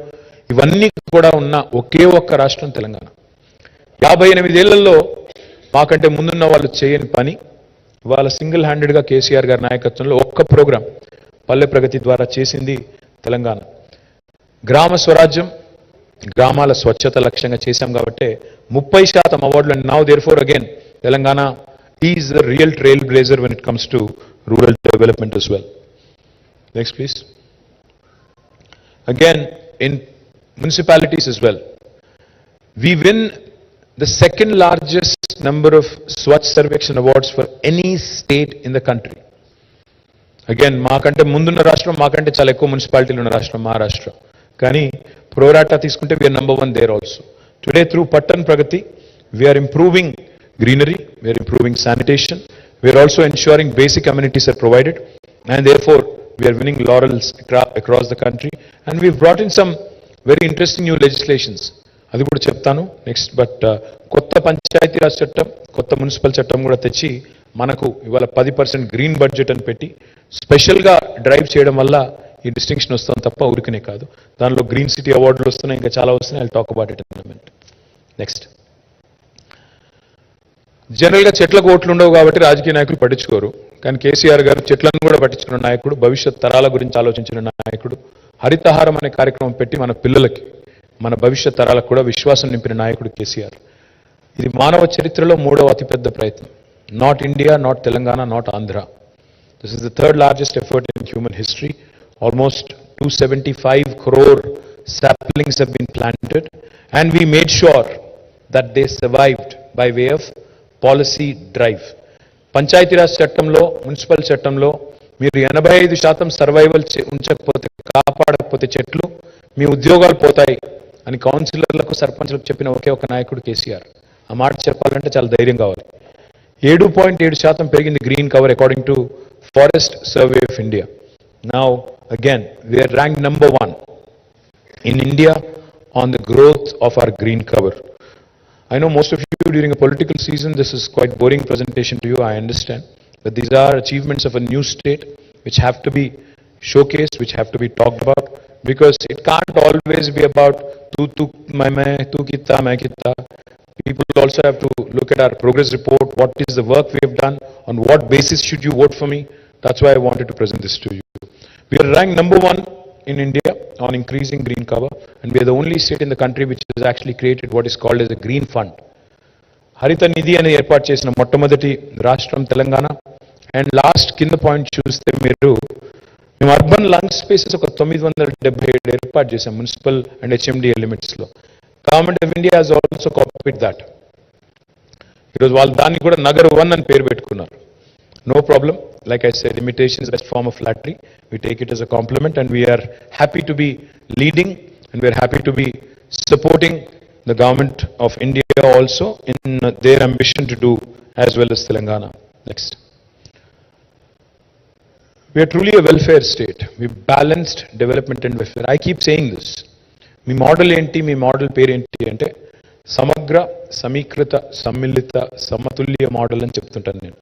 ఇవన్నీ కూడా ఉన్న ఒకే ఒక్క రాష్ట్రం తెలంగాణ. 58 ఏళ్లలో మాకంటే ముందున్న వాళ్ళు చేయని పని ఇవాళ సింగిల్ హ్యాండెడ్గా కేసీఆర్ గారి నాయకత్వంలో ఒక్క ప్రోగ్రాం పల్లె ప్రగతి ద్వారా చేసింది తెలంగాణ. గ్రామ స్వరాజ్యం, గ్రామాల స్వచ్ఛత లక్ష్యంగా చేశాం కాబట్టి 30% అవార్డులు. And now therefore again Telangana is the real trail blazer when it comes to rural development as well. Next please. Again in municipalities as well, we win the second largest number of Swachh Sarvekshan awards for any state in the country. Again మాకంటే ముందున్న రాష్ట్రం, మాకంటే చాలా ఎక్కువ మున్సిపాలిటీలు ఉన్న రాష్ట్రం మహారాష్ట్ర. కానీ ప్రోరాటా తీసుకుంటే we are number 1 there also. Today through Pattan Pragati, we are improving greenery, we are improving sanitation, we are also ensuring basic amenities are provided, and therefore we are winning laurels across the country, and we've brought in some very interesting new legislations. అది కూడా చెప్తాను next. But కొత్త పంచాయతీరాజ్ చట్టం, కొత్త municipal చట్టం కూడా తెచ్చి మనకు ఇవాళ 10% గ్రీన్ బడ్జెట్ అని పెట్టి స్పెషల్గా డ్రైవ్ చేయడం వల్ల ఈ డిస్టింక్షన్ వస్తుంది తప్ప ఊరికనే కాదు. దానిలో గ్రీన్ సిటీ అవార్డులు వస్తున్నాయి, ఇంకా చాలా వస్తున్నాయి. I talk about it in a minute. Next. జనరల్గా చెట్లకు ఓట్లు ఉండవు కాబట్టి రాజకీయ నాయకులు పట్టించుకోరు, కానీ కేసీఆర్ గారు చెట్లను కూడా పట్టించుకున్న నాయకుడు, భవిష్యత్ తరాల గురించి ఆలోచించిన నాయకుడు. హరితహారం అనే కార్యక్రమం పెట్టి మన పిల్లలకి, మన భవిష్యత్ తరాలకు కూడా విశ్వాసం నింపిన నాయకుడు కేసీఆర్. ఇది మానవ చరిత్రలో 3వ అతిపెద్ద ప్రయత్నం. Not India, not Telangana, not Andhra. This is the 3rd largest effort in human history. Almost 275 crore saplings have been planted, and we made sure that they survived by way of policy drive. Panchayati Raj చట్టంలో, municipal చట్టంలో మీరు 85% survival ఉంచకపోతే, కాపాడకపోతే చెట్లు, మీ ఉద్యోగాలు పోతాయి అని కౌన్సిలర్లకు, సర్పంచ్లకు చెప్పిన ఒకే ఒక నాయకుడు కేసీఆర్. ఆ మాట చెప్పాలంటే చాలా ధైర్యం కావాలి. 7.7% పెరిగింది green cover according to forest survey of India. Now again we are ranked number 1 in India on the growth of our green cover. I know most of you during a political season this is quite boring presentation to you, I understand, but these are achievements of a new state which have to be showcased, which have to be talked about, because it can't always be about tu main tu kitta main kitta. People also have to look at our progress report, what is the work we have done, on what basis should you vote for me. That's why I wanted to present this to you. We are ranked number 1 in India on increasing green cover, and we are the only state in the country which has actually created what is called as a green fund. Harita Nidhi అని ఏర్పాటు చేసిన మొట్టమొదటి రాష్ట్రం Telangana. And last కింద point చూస్తే మీరు, మేము urban lung spaces ఒక 977 ఏర్పాటు చేశాం మున్సిపల్ అండ్ HMDA లిమిట్స్లో. Government of India has also copied that. ఈరోజు వాళ్ళు దాన్ని కూడా నగర్ 1 అని పేరు పెట్టుకున్నారు. No problem. Like I said, imitation is the best form of flattery. We take it as a compliment, and we are happy to be leading, and we are happy to be supporting the government of India also in their ambition to do as well as Telangana. Next. We are truly a welfare state. We balanced development and welfare. I keep saying this. Me model ఏంటి, మీ model పేరు ఏంటి అంటే సమగ్ర, సమీకృత, సమ్మిళిత, సమతుల్య model అని చెప్తుంటాను నేను.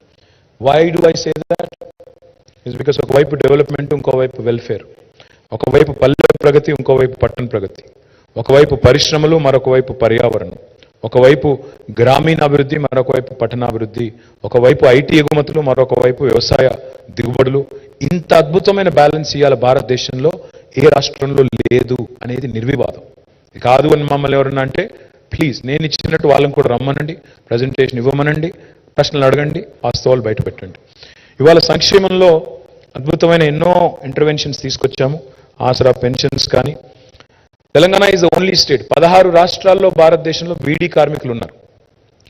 Why do I say that? It's because ఒకవైపు డెవలప్మెంట్, ఇంకోవైపు వెల్ఫేర్. ఒకవైపు పల్లె ప్రగతి, ఇంకోవైపు పట్టణ ప్రగతి. ఒకవైపు పరిశ్రమలు, మరొకవైపు పర్యావరణం. ఒకవైపు గ్రామీణ అభివృద్ధి, మరొకవైపు పట్టణాభివృద్ధి. ఒకవైపు ఐటీ ఎగుమతులు, మరొకవైపు వ్యవసాయ దిగుబడులు. ఇంత అద్భుతమైన బ్యాలెన్స్ ఇవాళ భారతదేశంలో ఏ రాష్ట్రంలో లేదు అనేది నిర్వివాదం. ఇది కాదు అని మమ్మల్ని ఎవరన్నా అంటే ప్లీజ్ నేను ఇచ్చినట్టు వాళ్ళని కూడా రమ్మనండి, ప్రజెంటేషన్ ఇవ్వమనండి, ప్రశ్నలు అడగండి, వాస్తవాలు బయట పెట్టండి. ఇవాళ సంక్షేమంలో అద్భుతమైన ఎన్నో ఇంటర్వెన్షన్స్ తీసుకొచ్చాము. ఆసరా పెన్షన్స్ కానీ. Telangana is the only state, 16 రాష్ట్రాల్లో భారతదేశంలో బీడీ కార్మికులు ఉన్నారు.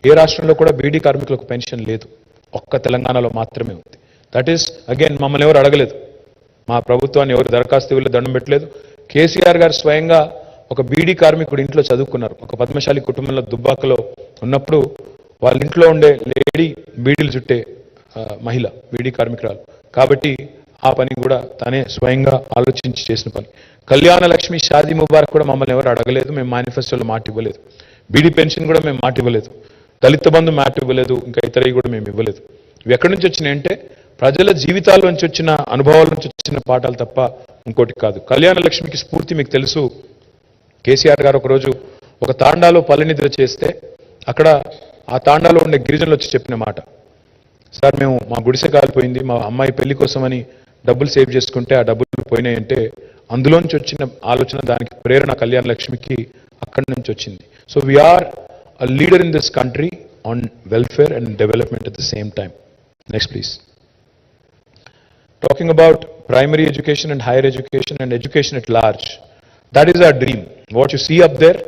ఏ రాష్ట్రంలో కూడా బీడీ కార్మికులకు పెన్షన్ లేదు, ఒక్క తెలంగాణలో మాత్రమే ఉంది. దట్ ఈస్ అగైన్ మమ్మల్ని ఎవరు అడగలేదు, మా ప్రభుత్వాన్ని ఎవరు దరఖాస్తు ఇవ్వలేదు, దండం పెట్టలేదు. కేసీఆర్ గారు స్వయంగా ఒక బీడీ కార్మికుడు ఇంట్లో చదువుకున్నారు. ఒక పద్మశాలి కుటుంబంలో దుబ్బాకలో ఉన్నప్పుడు వాళ్ళ ఇంట్లో ఉండే లేడీ బీడీలు చుట్టే మహిళ, బీడీ కార్మికురాలు కాబట్టి ఆ పని కూడా తనే స్వయంగా ఆలోచించి చేసిన పని. కళ్యాణ లక్ష్మి, షాదీ ముబారక్ కూడా మమ్మల్ని ఎవరు అడగలేదు, మేము మేనిఫెస్టోలో మాట ఇవ్వలేదు. బీడీ పెన్షన్ కూడా మేము మాట ఇవ్వలేదు, దళిత బంధు మాట ఇవ్వలేదు, ఇంకా ఇతరవి కూడా మేము ఇవ్వలేదు. ఇవి ఎక్కడి నుంచి వచ్చినాయంటే ప్రజల జీవితాల నుంచి వచ్చిన అనుభవాల నుంచి వచ్చిన పాఠాలు తప్ప ఇంకోటి కాదు. కళ్యాణ లక్ష్మికి స్ఫూర్తి మీకు తెలుసు. కేసీఆర్ గారు ఒకరోజు ఒక తాండాలో పల్లెనిద్ర చేస్తే అక్కడ ఆ తాండాలో ఉండే గిరిజనులు వచ్చి చెప్పిన మాట, సార్ మేము మా గుడిసె కాలిపోయింది, మా అమ్మాయి పెళ్లి కోసమని డబ్బులు సేవ్ చేసుకుంటే ఆ డబ్బులు పోయినాయంటే అందులోంచి వచ్చిన ఆలోచన, దానికి ప్రేరణ కళ్యాణ లక్ష్మికి అక్కడి నుంచి వచ్చింది. So we're a leader in this country on welfare and development at the same time. Next, please. Talking about primary education and higher education and education at large, that is our dream. What you see up there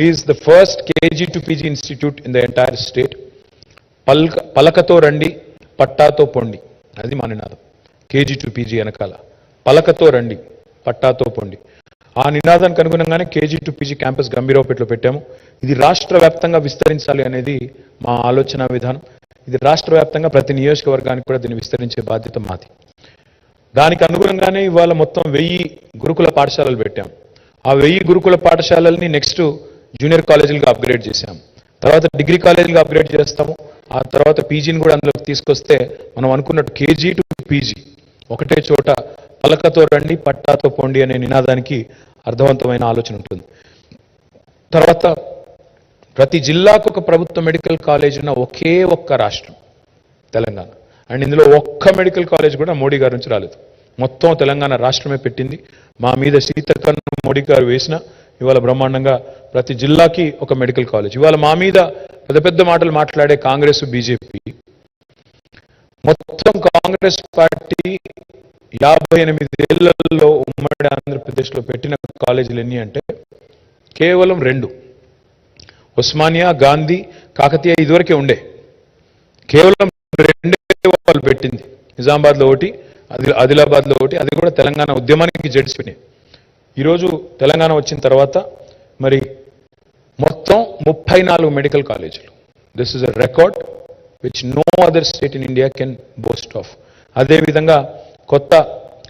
is the first KG to PG institute in the entire state. Palakato Randi, Pattato Pondi. Adi Maninadam. KG to PG Anakala. Palakato Randi, Pattato Pondi. ఆ నినాదానికి అనుగుణంగానే KG to PG campus గంభీరావుపేటలో పెట్టాము. ఇది రాష్ట్ర వ్యాప్తంగా విస్తరించాలి అనేది మా ఆలోచన విధానం. ఇది రాష్ట్ర వ్యాప్తంగా ప్రతి నియోజకవర్గానికి కూడా దీన్ని విస్తరించే బాధ్యత మాది. దానికి అనుగుణంగానే ఇవాళ మొత్తం 1000 గురుకుల పాఠశాలలు పెట్టాం. ఆ 1000 గురుకుల పాఠశాలల్ని నెక్స్ట్ జూనియర్ కాలేజీలుగా అప్గ్రేడ్ చేశాం. తర్వాత డిగ్రీ కాలేజీలుగా అప్గ్రేడ్ చేస్తాము. ఆ తర్వాత పీజీని కూడా అందులోకి తీసుకొస్తే మనం అనుకున్నట్టు కేజీ టు పీజీ ఒకటే చోట పలకతో రండి, పట్టాతో పోండి అనే నినాదానికి అర్థవంతమైన ఆలోచన ఉంటుంది. తర్వాత ప్రతి జిల్లాకు ఒక ప్రభుత్వ మెడికల్ కాలేజ్ ఉన్న ఒకే ఒక్క రాష్ట్రం తెలంగాణ. అండ్ ఇందులో ఒక్క మెడికల్ కాలేజ్ కూడా మోడీ గారి నుంచి రాలేదు, మొత్తం తెలంగాణ రాష్ట్రమే పెట్టింది. మా మీద శీతకన్ను మోడీ గారు వేసిన ఇవాళ బ్రహ్మాండంగా ప్రతి జిల్లాకి ఒక మెడికల్ కాలేజ్. ఇవాళ మా మీద పెద్ద పెద్ద మాటలు మాట్లాడే కాంగ్రెస్, బీజేపీ, మొత్తం కాంగ్రెస్ పార్టీ 58 ఏళ్లలో ఉమ్మడి ఆంధ్రప్రదేశ్లో పెట్టిన కాలేజీలు ఎన్ని అంటే కేవలం 2. ఉస్మానియా, గాంధీ, కాకతీయ ఇదివరకే ఉండే, కేవలం 2 వాళ్ళు పెట్టింది. నిజామాబాద్లో ఒకటి, ఆదిలాబాద్లో ఒకటి, అది కూడా తెలంగాణ ఉద్యమానికి జడిసిపోయినాయి. ఈరోజు తెలంగాణ వచ్చిన తర్వాత మరి మొత్తం 34 మెడికల్ కాలేజీలు. This is a record which no other state in India can boast of. అదేవిధంగా కొత్త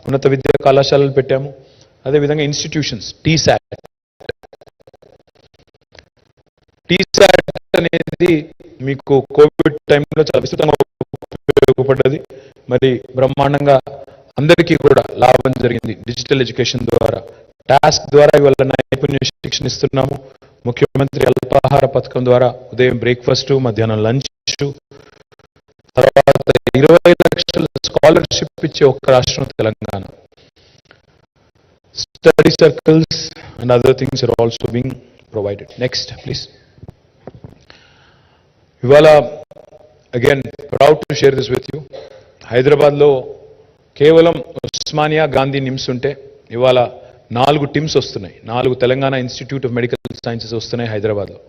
ఉన్నత విద్యా కళాశాలలు పెట్టాము. అదేవిధంగా ఇన్స్టిట్యూషన్స్, టీశాట్ అనేది మీకు కోవిడ్ టైంలో చాలా విస్తృతంగా ఉపయోగపడ్డది. మరి బ్రహ్మాండంగా అందరికీ కూడా లాభం జరిగింది. డిజిటల్ ఎడ్యుకేషన్ ద్వారా, టాస్క్ ద్వారా ఇవాళ నైపుణ్య శిక్షణ ఇస్తున్నాము. ముఖ్యమంత్రి అల్పాహార పథకం ద్వారా ఉదయం బ్రేక్ఫాస్ట్, మధ్యాహ్నం లంచ్, తర్వాత 20 లక్షల స్కాలర్షిప్ ఇచ్చే ఒక్క రాష్ట్రం Telangana. Study circles and other things are also being provided. Next please. ఇవాళ again proud to share this with you. హైదరాబాద్లో కేవలం ఉస్మానియా, గాంధీ, నిమ్స్ ఉంటే ఇవాళ 4 టిమ్స్ వస్తున్నాయి. 4 Telangana institute of medical sciences వస్తున్నాయి హైదరాబాద్లో.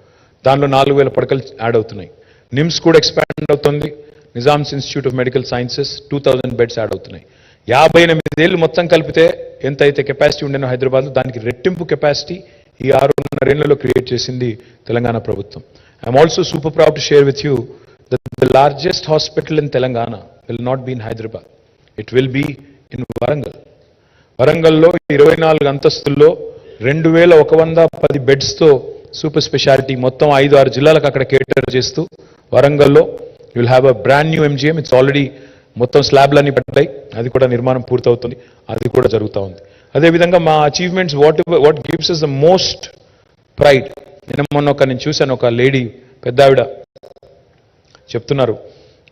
దానిలో 4000 పడకలు యాడ్ అవుతున్నాయి. నిమ్స్ కూడా ఎక్స్పాండ్ అవుతుంది. Nizam's institute of medical sciences 2000 beds add అవుతున్నాయి. 58 ఏళ్ళు మొత్తం కలిపితే ఎంత అయితే కెపాసిటీ ఉండేనో హైదరాబాద్లో, దానికి రెట్టింపు కెపాసిటీ ఈ 6.5 ఏళ్లలో క్రియేట్ చేసింది తెలంగాణ ప్రభుత్వం. I'm also super proud to share with you that the largest hospital in Telangana will not be in Hyderabad, it will be in Warangal. వరంగల్లో 24 అంతస్తుల్లో 2110 బెడ్స్తో సూపర్ స్పెషాలిటీ మొత్తం 5-6 జిల్లాలకు అక్కడ కేటర్ చేస్తూ వరంగల్లో you will have a brand new MGM. It's already మొత్తం స్లాబ్లన్నీ పడ్డాయి, అది కూడా నిర్మాణం పూర్తవుతుంది, అది కూడా జరుగుతూ ఉంది. అదేవిధంగా మా achievements what gives is the most pride. నేను మొన్న నేను చూశాను, ఒక లేడీ పెద్ద ఆవిడ చెప్తున్నారు,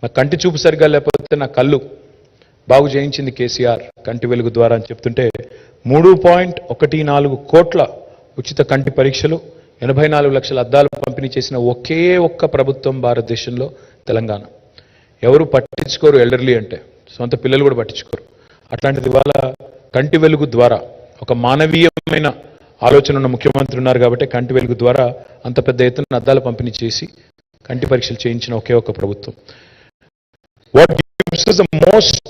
నా కంటి చూపు సరిగ్గా లేకపోతే నా కళ్ళు బాగు చేయించింది కేసీఆర్ కంటి వెలుగు ద్వారా అని చెప్తుంటే 3.14 కోట్ల ఉచిత కంటి పరీక్షలు, 84 లక్షల అద్దాలు పంపిణీ చేసిన ఒకే ఒక్క ప్రభుత్వం భారతదేశంలో తెలంగాణ. ఎవరు పట్టించుకోరు ఎల్డర్లీ అంటే, సొంత పిల్లలు కూడా పట్టించుకోరు. అట్లాంటిది ఇవాళ కంటి వెలుగు ద్వారా ఒక మానవీయమైన ఆలోచన ఉన్న ముఖ్యమంత్రి ఉన్నారు కాబట్టి కంటి వెలుగు ద్వారా అంత పెద్ద ఎత్తున అద్దాలు పంపిణీ చేసి కంటి పరీక్షలు చేయించిన ఒకే ఒక్క ప్రభుత్వం. What gives us the most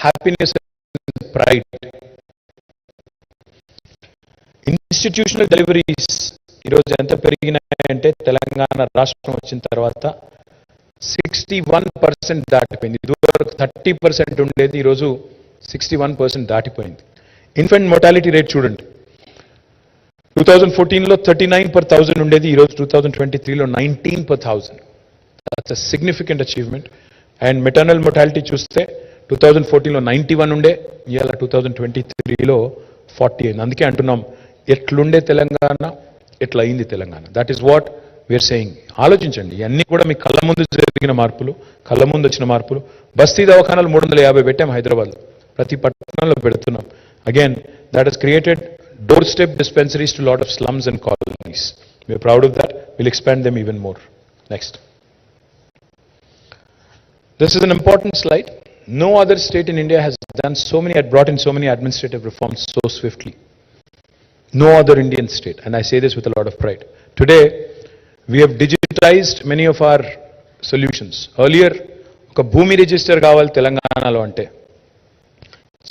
happiness and pride, institutional deliveries ఈరోజు ఎంత పెరిగినాయంటే తెలంగాణ రాష్ట్రం వచ్చిన తర్వాత 61% దాటిపోయింది. ఇదివరకు 30% ఉండేది, ఈరోజు 61% దాటిపోయింది. ఇన్ఫెంట్ మోర్టాలిటీ రేట్ చూడండి, 2014లో 39 per 1000 ఉండేది, ఈరోజు 2023లో 19 per 1000. That's a significant achievement. And maternal mortality చూస్తే 2014లో 91 ఉండే, ఇవాళ 2023లో 40 అయింది. అందుకే అంటున్నాం ఎట్లుండే తెలంగాణ ఎట్లా అయింది Telangana. That is what we're saying. ఆలోచించండి, ఇవన్నీ కూడా మీ కళ్ళ ముందు జరిగిన మార్పులు, కళ్ళ ముందు వచ్చిన మార్పులు. బస్తీ దవాఖానాలు 350 పెట్టాం హైదరాబాద్, ప్రతి పట్టణంలో పెడుతున్నాం. Again that has created door step dispensaries to lot of slums and colonies. We are proud of that. We'll expand them even more. Next. This is an important slide. No other state in India has done brought in so many administrative reforms so swiftly. No other Indian state, and I say this with a lot of pride. Today, we have digitized many of our solutions. Earlier, oka bhoomi register kavali Telanganalo ante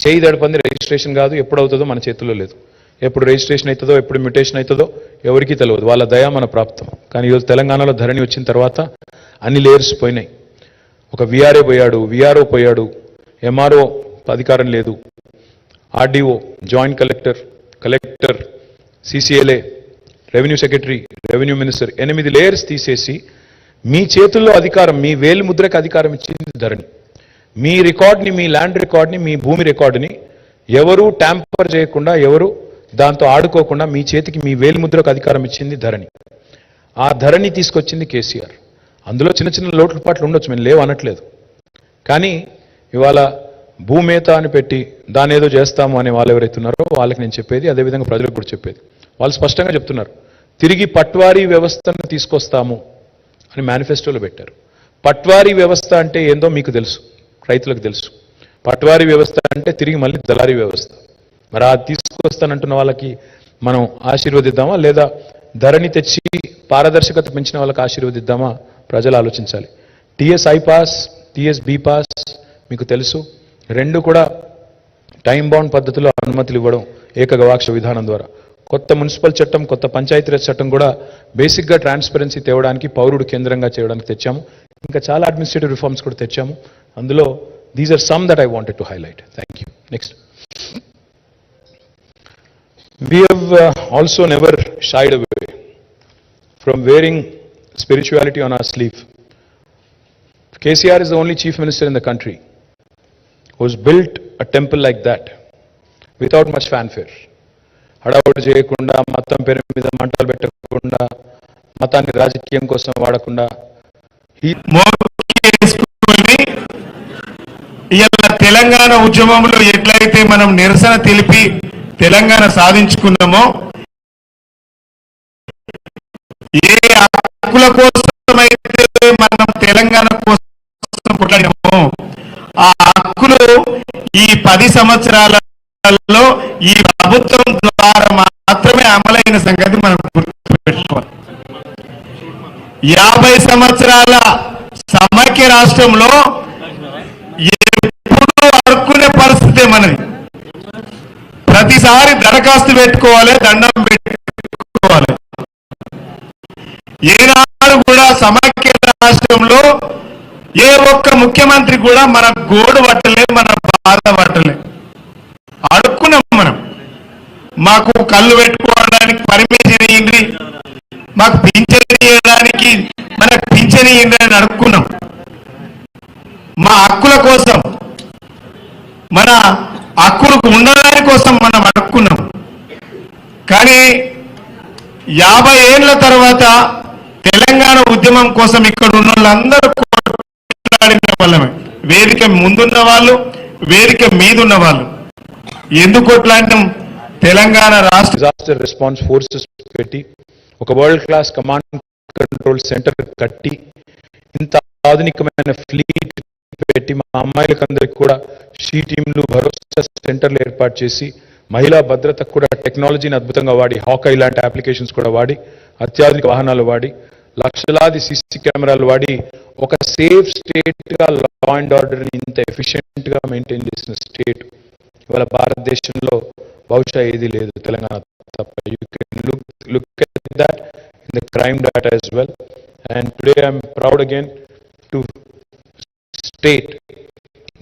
చేయి దడపంది registration కాదు, ఎప్పుడు అవుతుందో మన చేతుల్లో లేదు. ఎప్పుడు registration అవుతుందో, ఎప్పుడు మ్యూటేషన్ అవుతుందో ఎవరికీ తెలియదు. వాళ్ళ దయ మన ప్రాప్తం. కానీ ఈరోజు తెలంగాణలో ధరణి వచ్చిన తర్వాత అన్ని లేయర్స్ పోయినాయి. ఒక విఆర్ఏ పోయాడు, విఆర్ఓ పోయాడు, ఎంఆర్ఓ అధికారం లేదు, RDO, joint collector, collector, CCLA, revenue secretary, revenue minister, 8 layers తీసేసి మీ చేతుల్లో అధికారం, మీ వేలు ముద్రకు అధికారం ఇచ్చింది ధరణి. మీ రికార్డ్ని, మీ ల్యాండ్ రికార్డ్ని, మీ భూమి రికార్డుని ఎవరు ట్యాంపర్ చేయకుండా, ఎవరు దాంతో ఆడుకోకుండా మీ చేతికి మీ వేలు ముద్రకు అధికారం ఇచ్చింది ధరణి. ఆ ధరణి తీసుకొచ్చింది కేసీఆర్. అందులో చిన్న చిన్న లోటుపాట్లు ఉండొచ్చు, మేము లేవు అనట్లేదు. కానీ ఇవాళ భూమేత అని పెట్టి దాని ఏదో చేస్తాము అనే వాళ్ళు ఎవరైతే ఉన్నారో వాళ్ళకి నేను చెప్పేది, అదేవిధంగా ప్రజలకు కూడా చెప్పేది, వాళ్ళు స్పష్టంగా చెప్తున్నారు, తిరిగి పట్వారీ వ్యవస్థను తీసుకొస్తాము అని మేనిఫెస్టోలో పెట్టారు. పట్వారీ వ్యవస్థ అంటే ఏందో మీకు తెలుసు, రైతులకు తెలుసు. పట్వారీ వ్యవస్థ అంటే తిరిగి మళ్ళీ దళారీ వ్యవస్థ. మరి ఆ తీసుకొస్తానంటున్న వాళ్ళకి మనం ఆశీర్వదిద్దామా, లేదా ధరణి తెచ్చి పారదర్శకత పెంచిన వాళ్ళకి ఆశీర్వదిద్దామా? ప్రజలు ఆలోచించాలి. TS I pass, TS be pass మీకు తెలుసు, రెండు కూడా టైం బౌండ్ పద్ధతిలో అనుమతులు ఇవ్వడం ఏకగవాక్ష విధానం ద్వారా. కొత్త మున్సిపల్ చట్టం, కొత్త పంచాయతీరాజ్ చట్టం కూడా బేసిక్గా ట్రాన్స్పరెన్సీ తేవడానికి, పౌరుడు కేంద్రంగా చేయడానికి తెచ్చాము. ఇంకా చాలా అడ్మినిస్ట్రేటివ్ రిఫార్మ్స్ కూడా తెచ్చాము. అందులో these are some that I wanted to highlight. Thank you. Next. We have also never shied away from wearing spirituality on our sleeve. KCR is the only chief minister in the country who has built a temple like that without much fanfare. హడావుడి చేయకుండా, మతం పేరు మీద మంటలు పెట్టకుండా, మతాన్ని రాజకీయం కోసం వాడకుండా
ఇలా తెలంగాణ ఉద్యమంలో ఎట్లయితే మనం నిరసన తెలిపి తెలంగాణ సాధించుకున్నామో, ఏ హక్కుల కోసమైతే మనం తెలంగాణ కోసం కొట్లాడామో ఆ హక్కులు ఈ 10 సంవత్సరాలలో ఈ ప్రభుత్వం ద్వారా మాత్రమే అమలైన సంగతి మనం గుర్తుపెట్టుకోవాలి. 50 సంవత్సరాల సమైక్య రాష్ట్రంలో ఎప్పుడు అడుక్కునే పరిస్థితే మనది. ప్రతిసారి దరఖాస్తు పెట్టుకోవాలి, దండం పెట్టుకోవాలి. ఏనాడు కూడా సమైక్య రాష్ట్రంలో ఏ ఒక్క ముఖ్యమంత్రి కూడా మన గోడు పట్టలే, మన బాధ పట్టలే. అడుక్కున్నాం మనం. మాకు కళ్ళు పెట్టుకోవడానికి పర్మిషన్ ఇయ్యండి, మాకు పింఛన్ ఇవ్వడానికి మనకు పింఛన్ ఇయ్యండి అని అడుక్కున్నాం. మా హక్కుల కోసం, మన హక్కులకు ఉండడానికి కోసం మనం అడుక్కున్నాం. కానీ 50 ఏళ్ల తర్వాత తెలంగాణ ఉద్యమం కోసం ఇక్కడ ఉన్న వాళ్ళందరూ కొట్లాడిన వాళ్ళమే. వేదిక ముందున్న వాళ్ళు, వేదిక మీదున్న వాళ్ళు. ఎందుకు కొట్లాడినాం? తెలంగాణ రాష్ట్ర
డిజాస్టర్ రెస్పాన్స్ ఫోర్సెస్ పెట్టి ఒక world class command control centre కట్టి ఇంత ఆధునికమైన ఫ్లీట్ పెట్టి మా అమ్మాయిలకందరికీ కూడా షీ టీంలు భరోసా సెంటర్లు ఏర్పాటు చేసి మహిళా భద్రతకు కూడా టెక్నాలజీని అద్భుతంగా వాడి హాకై లాంటి అప్లికేషన్స్ కూడా వాడి అత్యాధునిక వాహనాలు వాడి లక్షలాది సీసీ కెమెరాలు వాడి ఒక సేఫ్ స్టేట్గా లా అండ్ ఆర్డర్ని ఇంత ఎఫిషియెంట్గా మెయింటైన్ చేసిన స్టేట్ ఇవాళ భారతదేశంలో బహుశా ఏది లేదు తెలంగాణ తప్ప. You can look at that in the crime data as well. And today I am proud again to state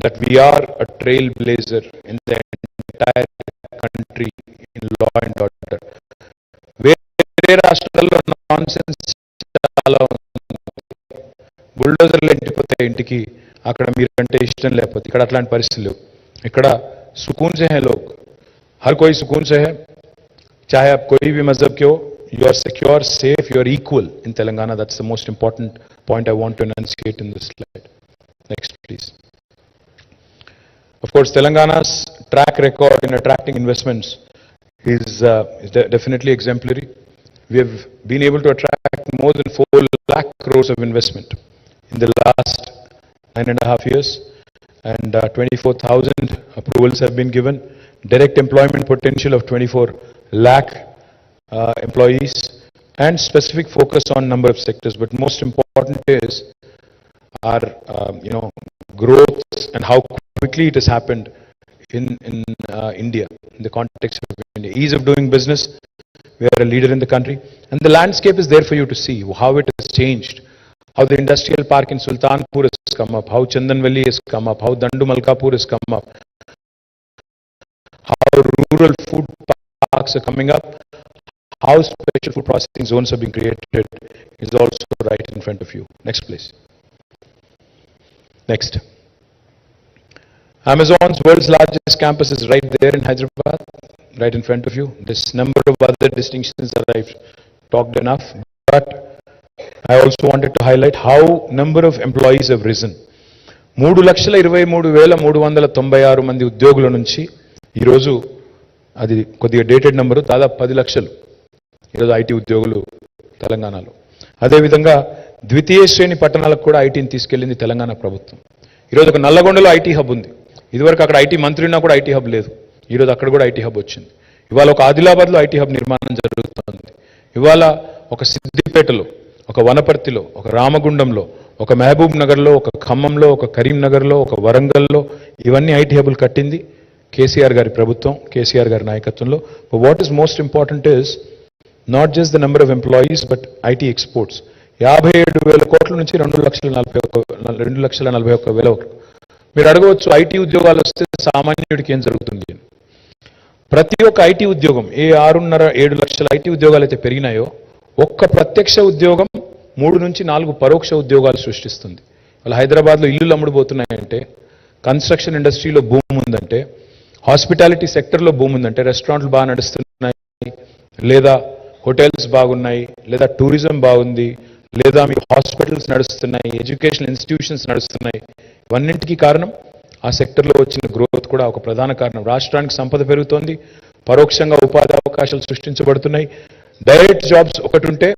that we are a trailblazer in the entire country in law and order. వేరే రాష్ట్రాల్లో nonsense చాలా బుల్డోజర్లు ఇంటిపోతే ఇంటికి అక్కడ మీరంటే ఇష్టం లేకపోతే ఇక్కడ అట్లాంటి పరిస్థితులు ఇక్కడ सुकून से हैं लोग, हर कोई सुकून से है, चाहे आप कोई भी मजहब के हो. You are secure, safe, you are equal in Telangana. That's the most important point I want to enunciate in this slide. Next, please. Of course, Telangana's track record in attracting investments is definitely exemplary. We have been able to attract more than 4 lakh crores of investment in the last 9.5 years. And 24,000 approvals have been given. Direct employment potential of 24 lakh employees, and specific focus on number of sectors. But most important is our growth and how quickly it has happened in India, in the context of India. Ease of doing business, we are a leader in the country, and the landscape is there for you to see how it has changed. How the industrial park in Sultanpur has come up, how Chandanvalli has come up, how Dandu Malkapur has come up, how rural food parks are coming up, how special food processing zones are being created is also right in front of you. Next, please. Next. Amazon's world's largest campus is right there in Hyderabad, right in front of you. This number of other distinctions that I've talked enough, but I also wanted to highlight how number of employees have risen. 3,23,396 మంది ఉద్యోగుల నుంచి ఈరోజు అది కొద్దిగా dated number దాదాపు 10 లక్షలు ఈరోజు IT ఉద్యోగులు తెలంగాణలో. అదేవిధంగా ద్వితీయ శ్రేణి పట్టణాలకు కూడా ఐటీని తీసుకెళ్లింది తెలంగాణ ప్రభుత్వం. ఈరోజు ఒక నల్లగొండలో ఐటీ హబ్ ఉంది. ఇదివరకు అక్కడ ఐటీ మంత్రి ఉన్నా కూడా ఐటీ హబ్ లేదు. ఈరోజు అక్కడ కూడా ఐటీ హబ్ వచ్చింది. ఇవాళ ఒక ఆదిలాబాద్లో ఐటీ హబ్ నిర్మాణం జరుగుతుంది. ఇవాళ ఒక సిద్దిపేటలో, ఒక వనపర్తిలో, ఒక రామగుండంలో, ఒక మహబూబ్ నగర్లో, ఒక ఖమ్మంలో, ఒక కరీంనగర్లో, ఒక వరంగల్లో ఇవన్నీ ఐటీ హబులు కట్టింది కేసీఆర్ గారి ప్రభుత్వం, కేసీఆర్ గారి నాయకత్వంలో. But what is most important is not just the number of employees but IT exports. 57,000 కోట్ల నుంచి 2,41,000 వరకు. మీరు అడగవచ్చు ఐటీ ఉద్యోగాలు వస్తే సామాన్యుడికి ఏం జరుగుతుంది అని. ప్రతి ఒక్క ఐటీ ఉద్యోగం 6.5-7 లక్షల ఐటీ ఉద్యోగాలు అయితే పెరిగినాయో ఒక్క ప్రత్యక్ష ఉద్యోగం 3 నుంచి 4 పరోక్ష ఉద్యోగాలు సృష్టిస్తుంది. వాళ్ళ హైదరాబాద్లో ఇల్లులు అమ్ముడుపోతున్నాయంటే, కన్స్ట్రక్షన్ ఇండస్ట్రీలో భూమి ఉందంటే, హాస్పిటాలిటీ సెక్టర్లో భూమి ఉందంటే, రెస్టారెంట్లు బాగా నడుస్తున్నాయి, లేదా హోటల్స్ బాగున్నాయి, లేదా టూరిజం బాగుంది, లేదా మీకు హాస్పిటల్స్ నడుస్తున్నాయి, ఎడ్యుకేషనల్ ఇన్స్టిట్యూషన్స్ నడుస్తున్నాయి. ఇవన్నింటికీ కారణం ఆ సెక్టర్లో వచ్చిన గ్రోత్ కూడా ఒక ప్రధాన కారణం. రాష్ట్రానికి సంపద పెరుగుతోంది, పరోక్షంగా ఉపాధి అవకాశాలు సృష్టించబడుతున్నాయి. డైరెక్ట్ జాబ్స్ ఒకటి ఉంటే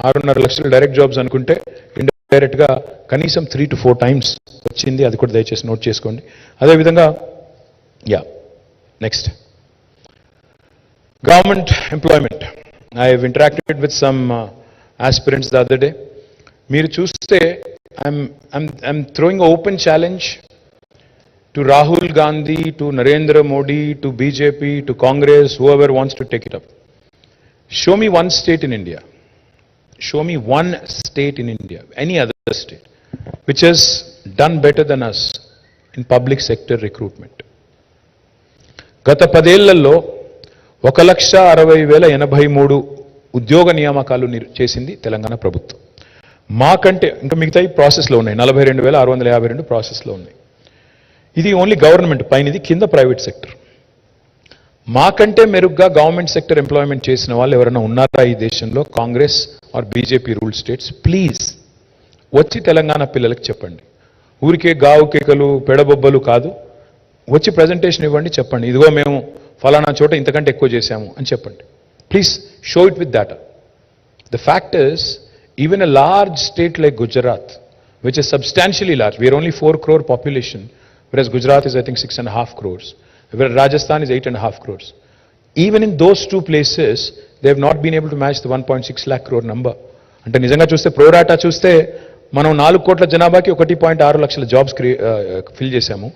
6.5 లక్షల డైరెక్ట్ జాబ్స్ అనుకుంటే ఇండైరెక్ట్గా కనీసం 3 to 4 టైమ్స్ వచ్చింది. అది కూడా దయచేసి నోట్ చేసుకోండి. అదేవిధంగా next government employment. I have interacted with some aspirants the other day. మీరు చూస్తే I'm throwing open challenge to Rahul Gandhi, to Narendra Modi, to BJP, to Congress, whoever wants to take it up. Show me one state in India. Show me one state in India, any other state, which has done better than us in public sector recruitment. గత 10 ఏళ్లలో 1,60,83 ఉద్యోగ నియామకాలు చేసింది తెలంగాణ ప్రభుత్వం. మాకంటే ఇంకా మిగతా ప్రాసెస్లో ఉన్నాయి. 42,652 ప్రాసెస్లో ఉన్నాయి. ఇది ఓన్లీ గవర్నమెంట్ పైన, ఇది కింద ప్రైవేట్ సెక్టర్. మాకంటే మెరుగ్గా గవర్నమెంట్ సెక్టర్ ఎంప్లాయ్మెంట్ చేసిన వాళ్ళు ఎవరైనా ఉన్నారా ఈ దేశంలో? Congress or BJP rule states? Please వచ్చి తెలంగాణ పిల్లలకి చెప్పండి. ఊరికే గావు కేకలు పెడబొబ్బలు కాదు, వచ్చి ప్రజెంటేషన్ ఇవ్వండి, చెప్పండి ఇదిగో మేము ఫలానా చోట ఇంతకంటే ఎక్కువ చేశాము అని చెప్పండి. Please show it with data. The fact is, even a large state like Gujarat, which is substantially large, we are only 4 crore population, whereas Gujarat is I think 6.5 crores, whereas Rajasthan is 8.5 crores. Even in those two places, they have not been able to match the 1.6 lakh crore number. అంటే నిజంగా చూస్తే ప్రోరాటా చూస్తే మనం 4 కోట్ల జనాభాకి 1.6 లక్షల jobs fill చేశాము.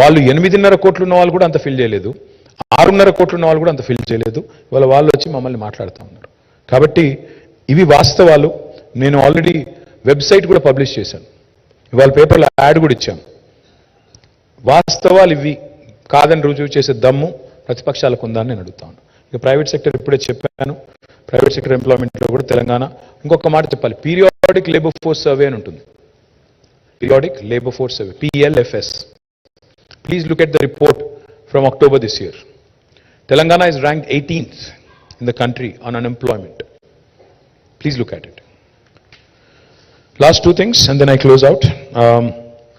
వాళ్ళు 8.5 కోట్లు ఉన్న వాళ్ళు కూడా అంత ఫిల్ చేయలేదు, 6.5 కోట్లు ఉన్న వాళ్ళు కూడా అంత ఫిల్ చేయలేదు. ఇవాళ వాళ్ళు వచ్చి మమ్మల్ని మాట్లాడుతూ ఉన్నారు. కాబట్టి ఇవి వాస్తవాలు. నేను ఆల్రెడీ వెబ్సైట్ కూడా పబ్లిష్ చేశాను, ఇవాళ పేపర్లో యాడ్ కూడా ఇచ్చాను. వాస్తవాలు ఇవి కాదని రుజువు చేసే దమ్ము ప్రతిపక్షాలకు ఉందని నేను అడుగుతాను. ఇక ప్రైవేట్ సెక్టర్ ఇప్పుడే చెప్పాను, ప్రైవేట్ సెక్టర్ ఎంప్లాయ్మెంట్లో కూడా తెలంగాణ. ఇంకొక మాట చెప్పాలి, పీరియాడిక్ లేబర్ ఫోర్స్ సర్వే అని ఉంటుంది, periodic labour force survey, PLFS. Please look at the report from October this year. Telangana is ranked 18th in the country on unemployment. Please look at it. Last two things and then I close out.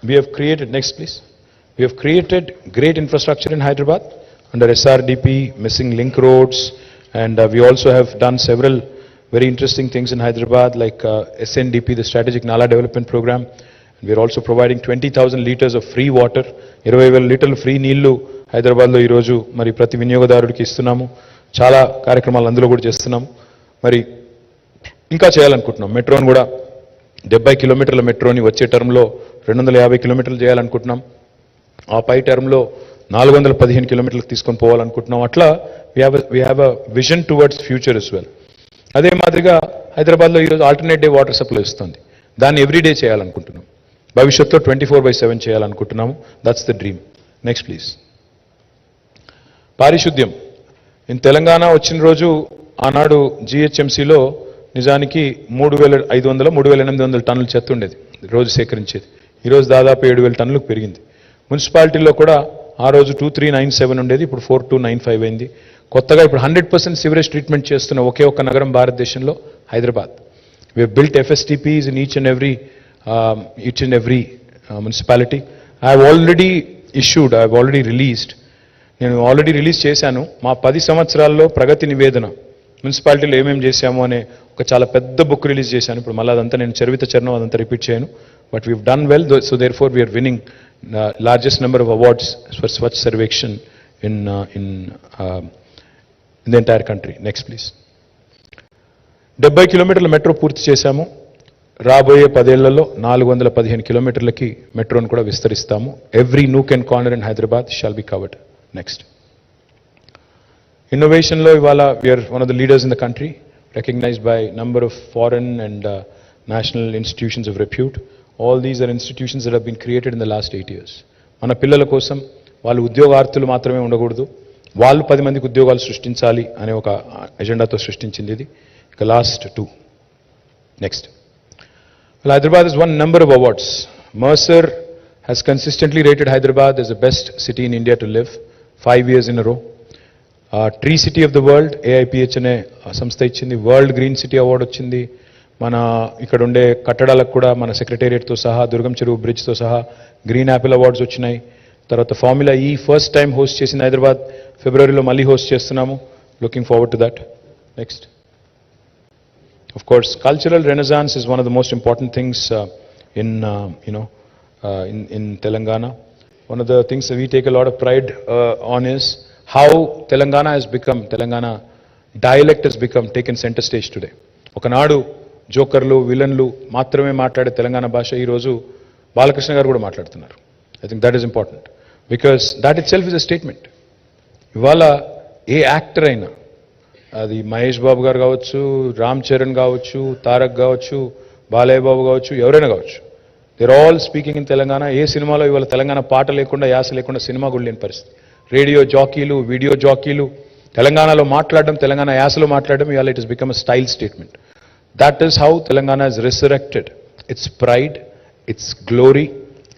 We have created, next please. We have created great infrastructure in Hyderabad under SRDP, missing link roads, and we also have done several very interesting things in Hyderabad like SNDP, the Strategic Nala Development Program. And we are also providing 20,000 liters of free water, 20,000 లీటర్లు free నీళ్లు హైదరాబాద్లో ఈరోజు మరి ప్రతి వినియోగదారుడికి ఇస్తున్నాము. చాలా కార్యక్రమాలు అందులో కూడా చేస్తున్నాము. మరి ఇంకా చేయాలనుకుంటున్నాం. మెట్రోని కూడా 70 కిలోమీటర్ల మెట్రోని వచ్చే టర్మ్లో 250 కిలోమీటర్లు చేయాలనుకుంటున్నాం. ఆ పై టర్మ్లో 415 కిలోమీటర్లకు తీసుకొని పోవాలనుకుంటున్నాం. అట్లా we have a vision towards future as well. అదే మాదిరిగా హైదరాబాద్లో ఈరోజు ఆల్టర్నేట్ డే వాటర్ సప్లై వస్తుంది, దాన్ని ఎవ్రీడే చేయాలనుకుంటున్నాం. భవిష్యత్తులో 24/7 చేయాలనుకుంటున్నాము. That's the dream. Next please. పారిశుద్ధ్యం ఇన్ తెలంగాణ వచ్చిన రోజు ఆనాడు GHMCలో నిజానికి 3,500 3,800 టన్నుల చెత్త ఉండేది రోజు సేకరించేది. ఈరోజు దాదాపు 7,000 టన్నులకు పెరిగింది. మున్సిపాలిటీలో కూడా ఆ రోజు 2397 ఉండేది, ఇప్పుడు 4295 అయింది. కొత్తగా ఇప్పుడు 100% సివరేజ్ ట్రీట్మెంట్ చేస్తున్న ఒకే ఒక్క నగరం భారతదేశంలో Hyderabad. We have built FSTPs in each and every municipality. I have already released, నేను ఆల్రెడీ రిలీజ్ చేశాను మా 10 సంవత్సరాల్లో ప్రగతి నివేదన, మున్సిపాలిటీలో ఏమేమి చేశాము అనే ఒక చాలా పెద్ద బుక్ రిలీజ్ చేశాను. ఇప్పుడు మళ్ళీ అదంతా నేను చరిత్ర చరణం అదంతా రిపీట్ చేయను. But we've done well, so therefore we're winning largest number of awards for Swachh Survekshan in the entire country. Next please. 70 కిలోమీటర్ల మెట్రో పూర్తి చేశాము. రాబోయే 10 ఏళ్లలో 415 కిలోమీటర్లకి మెట్రోను కూడా విస్తరిస్తాము. Every nook and corner in Hyderabad shall be covered. Next. ఇన్నోవేషన్లో ఇవాళ we are one of the leaders in the country, recognized by number of foreign and national institutions of repute. All these are institutions that have been created in the last 8 years. మన పిల్లల కోసం వాళ్ళు ఉద్యోగార్థులు మాత్రమే ఉండకూడదు, వాళ్ళు 10 మందికి ఉద్యోగాలు సృష్టించాలి అనే ఒక ఎజెండాతో సృష్టించింది ఇది. ఇక last 2. Next. Well, Hyderabad has won number of awards. Mercer has consistently rated Hyderabad as the best city in India to live 5 years in a row. Tree city of the world AIPH అనే సంస్థ ఇచ్చింది. World green city award వచ్చింది. మన ఇక్కడ ఉండే కట్టడాలకు కూడా మన సెక్రటేరియట్తో సహా, దుర్గం చెరువు బ్రిడ్జ్తో సహా గ్రీన్ యాపిల్ అవార్డ్స్ వచ్చినాయి. తర్వాత ఫార్ములా ఈ ఫస్ట్ టైం హోస్ట్ చేసింది హైదరాబాద్, ఫిబ్రవరిలో మళ్ళీ హోస్ట్ చేస్తున్నాము. Looking forward to that. Next. Of course, cultural renaissance is one of the most important things in Telangana. One of the things that we take a lot of pride on is how Telangana dialect has become taken center stage today. ఒకనాడు జోకర్లు విలన్లు మాత్రమే మాట్లాడే తెలంగాణ భాష ఈరోజు బాలకృష్ణ గారు కూడా మాట్లాడుతున్నారు. I think that is important because that itself is a statement. ఇవాళ ఏ actor అయినా, అది మహేష్ బాబు గారు కావచ్చు, రామ్ చరణ్ కావచ్చు, తారక్ కావచ్చు, బాలయ్య బాబు కావచ్చు, ఎవరైనా కావచ్చు, they're all speaking in Telangana. ఏ సినిమాలో ఇవాళ తెలంగాణ పాట లేకుండా, యాస లేకుండా సినిమా కూడా లేని పరిస్థితి. రేడియో జాకీలు, వీడియో జాకీలు తెలంగాణలో మాట్లాడడం, తెలంగాణ యాసలో మాట్లాడడం ఇవాళ it is become a style statement. That is how Telangana is resurrected it's pride, it's glory,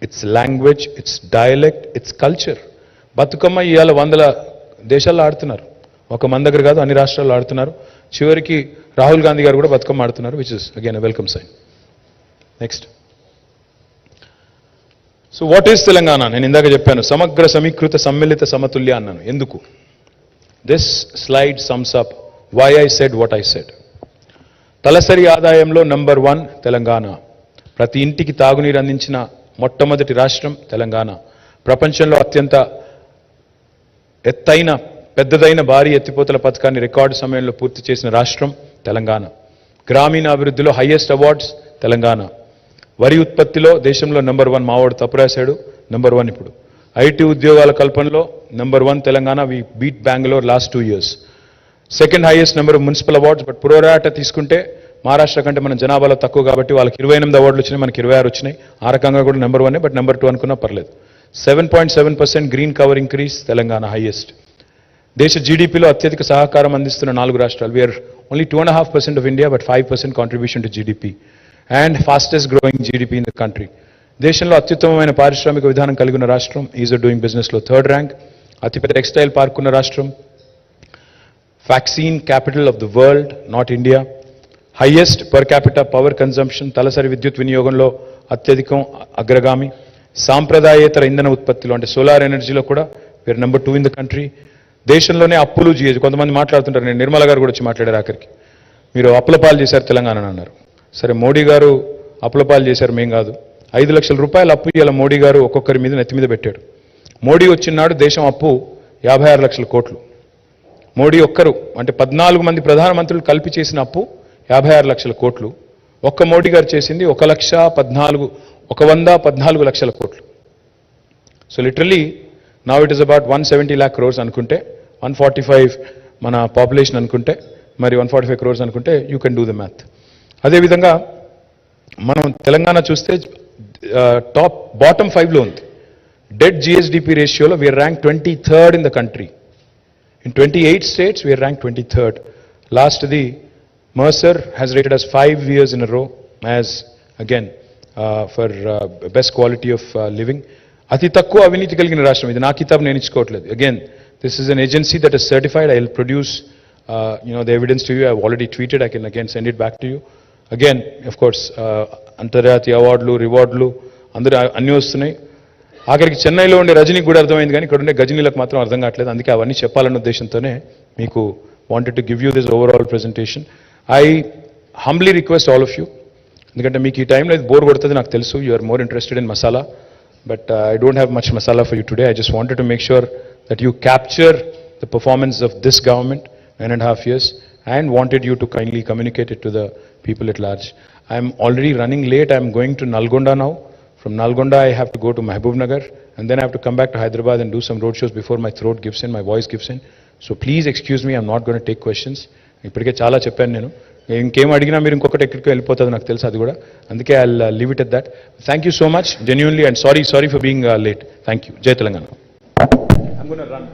it's language, it's dialect, it's culture. Bathukamma ఇవాళ 100 దేశాల్లో ఆడుతున్నారు, ఒక మన దగ్గర కాదు, అన్ని రాష్ట్రాల్లో ఆడుతున్నారు. చివరికి రాహుల్ గాంధీ గారు కూడా బతుకమ్మ ఆడుతున్నారు, which is again a welcome sign. Next. So what is Telangana? నేను ఇందాక చెప్పాను, సమగ్ర సమీకృత సమ్మిళిత సమతుల్య అన్నాను. ఎందుకు? This slide sums up why I said what I said. తలసరి ఆదాయంలో నంబర్ 1 తెలంగాణ. ప్రతి ఇంటికి తాగునీరు అందించిన మొట్టమొదటి రాష్ట్రం తెలంగాణ. ప్రపంచంలో అత్యంత ఎత్తైన పెద్దదైన భారీ ఎత్తిపోతల పథకాన్ని రికార్డు సమయంలో పూర్తి చేసిన రాష్ట్రం తెలంగాణ. గ్రామీణ అభివృద్ధిలో హైయెస్ట్ అవార్డ్స్ తెలంగాణ. వరి ఉత్పత్తిలో దేశంలో నంబర్ 1. మావాడు తప్పు రాశాడు, నంబర్ 1 ఇప్పుడు. ఐటీ ఉద్యోగాల కల్పనలో number 1 Telangana. We beat Bengaluru last 2 years. Second highest number of municipal awards. But పురోరాట తీసుకుంటే మహారాష్ట్ర కంటే మన జనాభాలో తక్కువ కాబట్టి వాళ్ళకి 28 అవార్డులు వచ్చినాయి, మనకి 26 వచ్చినాయి. ఆ రకంగా కూడా నెంబర్ 1, బట్ నెంబర్ 2 అనుకున్నా పర్లేదు. 7.7% green cover increase Telangana highest. దేశ జీడీపీలో అత్యధిక సహకారం అందిస్తున్న 4 రాష్ట్రాలు. We're only 2.5% of India, but 5% contribution to GDP and fastest growing GDP in the country. దేశంలో అత్యుత్తమమైన పారిశ్రామిక విధానం కలిగిన రాష్ట్రం. ఈజ్ ఆఫ్ డూయింగ్ బిజినెస్లో 3rd ర్యాంక్. అతిపెద్ద టెక్స్టైల్ పార్క్ ఉన్న రాష్ట్రం. Vaccine capital of the world, not India. Highest per capital power consumption, తలసరి విద్యుత్ వినియోగంలో అత్యధికం, అగ్రగామి. సాంప్రదాయేతర ఇంధన ఉత్పత్తిలో అంటే సోలార్ ఎనర్జీలో కూడా we're number 2 in the country. దేశంలోనే అప్పులు జీఎస్ కొంతమంది మాట్లాడుతుంటారు, నేను నిర్మల గారు కూడా వచ్చి మాట్లాడారు ఆఖరికి. మీరు అప్పుల పాలు చేశారు తెలంగాణ అన్నారు. సరే, మోడీ గారు అప్పుల పాలు చేశారు, మేం కాదు. 5 లక్షల రూపాయల అప్పు ఇలా మోడీ గారు ఒక్కొక్కరి మీద నెత్తి మీద పెట్టాడు. మోడీ వచ్చినాడు దేశం అప్పు 56 లక్షల కోట్లు. మోడీ ఒక్కరు అంటే 14 మంది ప్రధానమంత్రులు కలిపి చేసిన అప్పు 56 లక్షల కోట్లు. ఒక్క మోడీ గారు చేసింది 114 లక్షల కోట్లు. So literally now it is about 170 lakh crores అనుకుంటే, 145 మన పాపులేషన్ అనుకుంటే, మరి 145 crores అనుకుంటే you can do the math. అదేవిధంగా మనం తెలంగాణ చూస్తే బాటమ్ 5లో ఉంది. డెట్ జిఎస్డిపి రేషియోలో we're rank 23rd in the country. In 28 states, we are ranked 23rd. Last, the Mercer has rated us 5 years in a row as, again, for best quality of living. Ati takku aviniti kaligina rashtam. Idi na kitab nenu ichukovatledu. Again, this is an agency that is certified. I will produce, the evidence to you. I have already tweeted. I can again send it back to you. Again, of course, Antarjatiya awardlu, rewardlu, andaru anni vastunayi. ఆఖరికి చెన్నైలో ఉండే రజనీకి కూడా అర్థమైంది, కానీ ఇక్కడ ఉండే గజనీలకు మాత్రం అర్థం కావట్లేదు. అందుకే అవన్నీ చెప్పాలన్న ఉద్దేశంతోనే మీకు wanted to give you this overall presentation. I humbly request all of you, ఎందుకంటే మీకు ఈ టైంలో ఇది బోర్ కొడుతుంది నాకు తెలుసు. You are more interested in masala, but I don't have much masala for you today. I just wanted to make sure that you capture the performance of this government 9.5 years and wanted you to kindly communicate it to the people at large. I am already running late. I am going to Nalgonda now. From Nalgonda, I have to go to Mahbubnagar, and then I have to come back to Hyderabad and do some road shows before my throat gives in, my voice gives in. So please excuse me, I'm not going to take questions. ఇప్పటికే చాలా చెప్పాను నేను. ఇంకేం అడిగినా మీరు ఇంకొకటి ఎక్కడికి వెళ్ళిపోతుంది నాకు తెలుసు అది కూడా. అందుకే I will leave it at that. Thank you so much, genuinely, and sorry for being late. Thank you. జై Telangana. I'm going to run.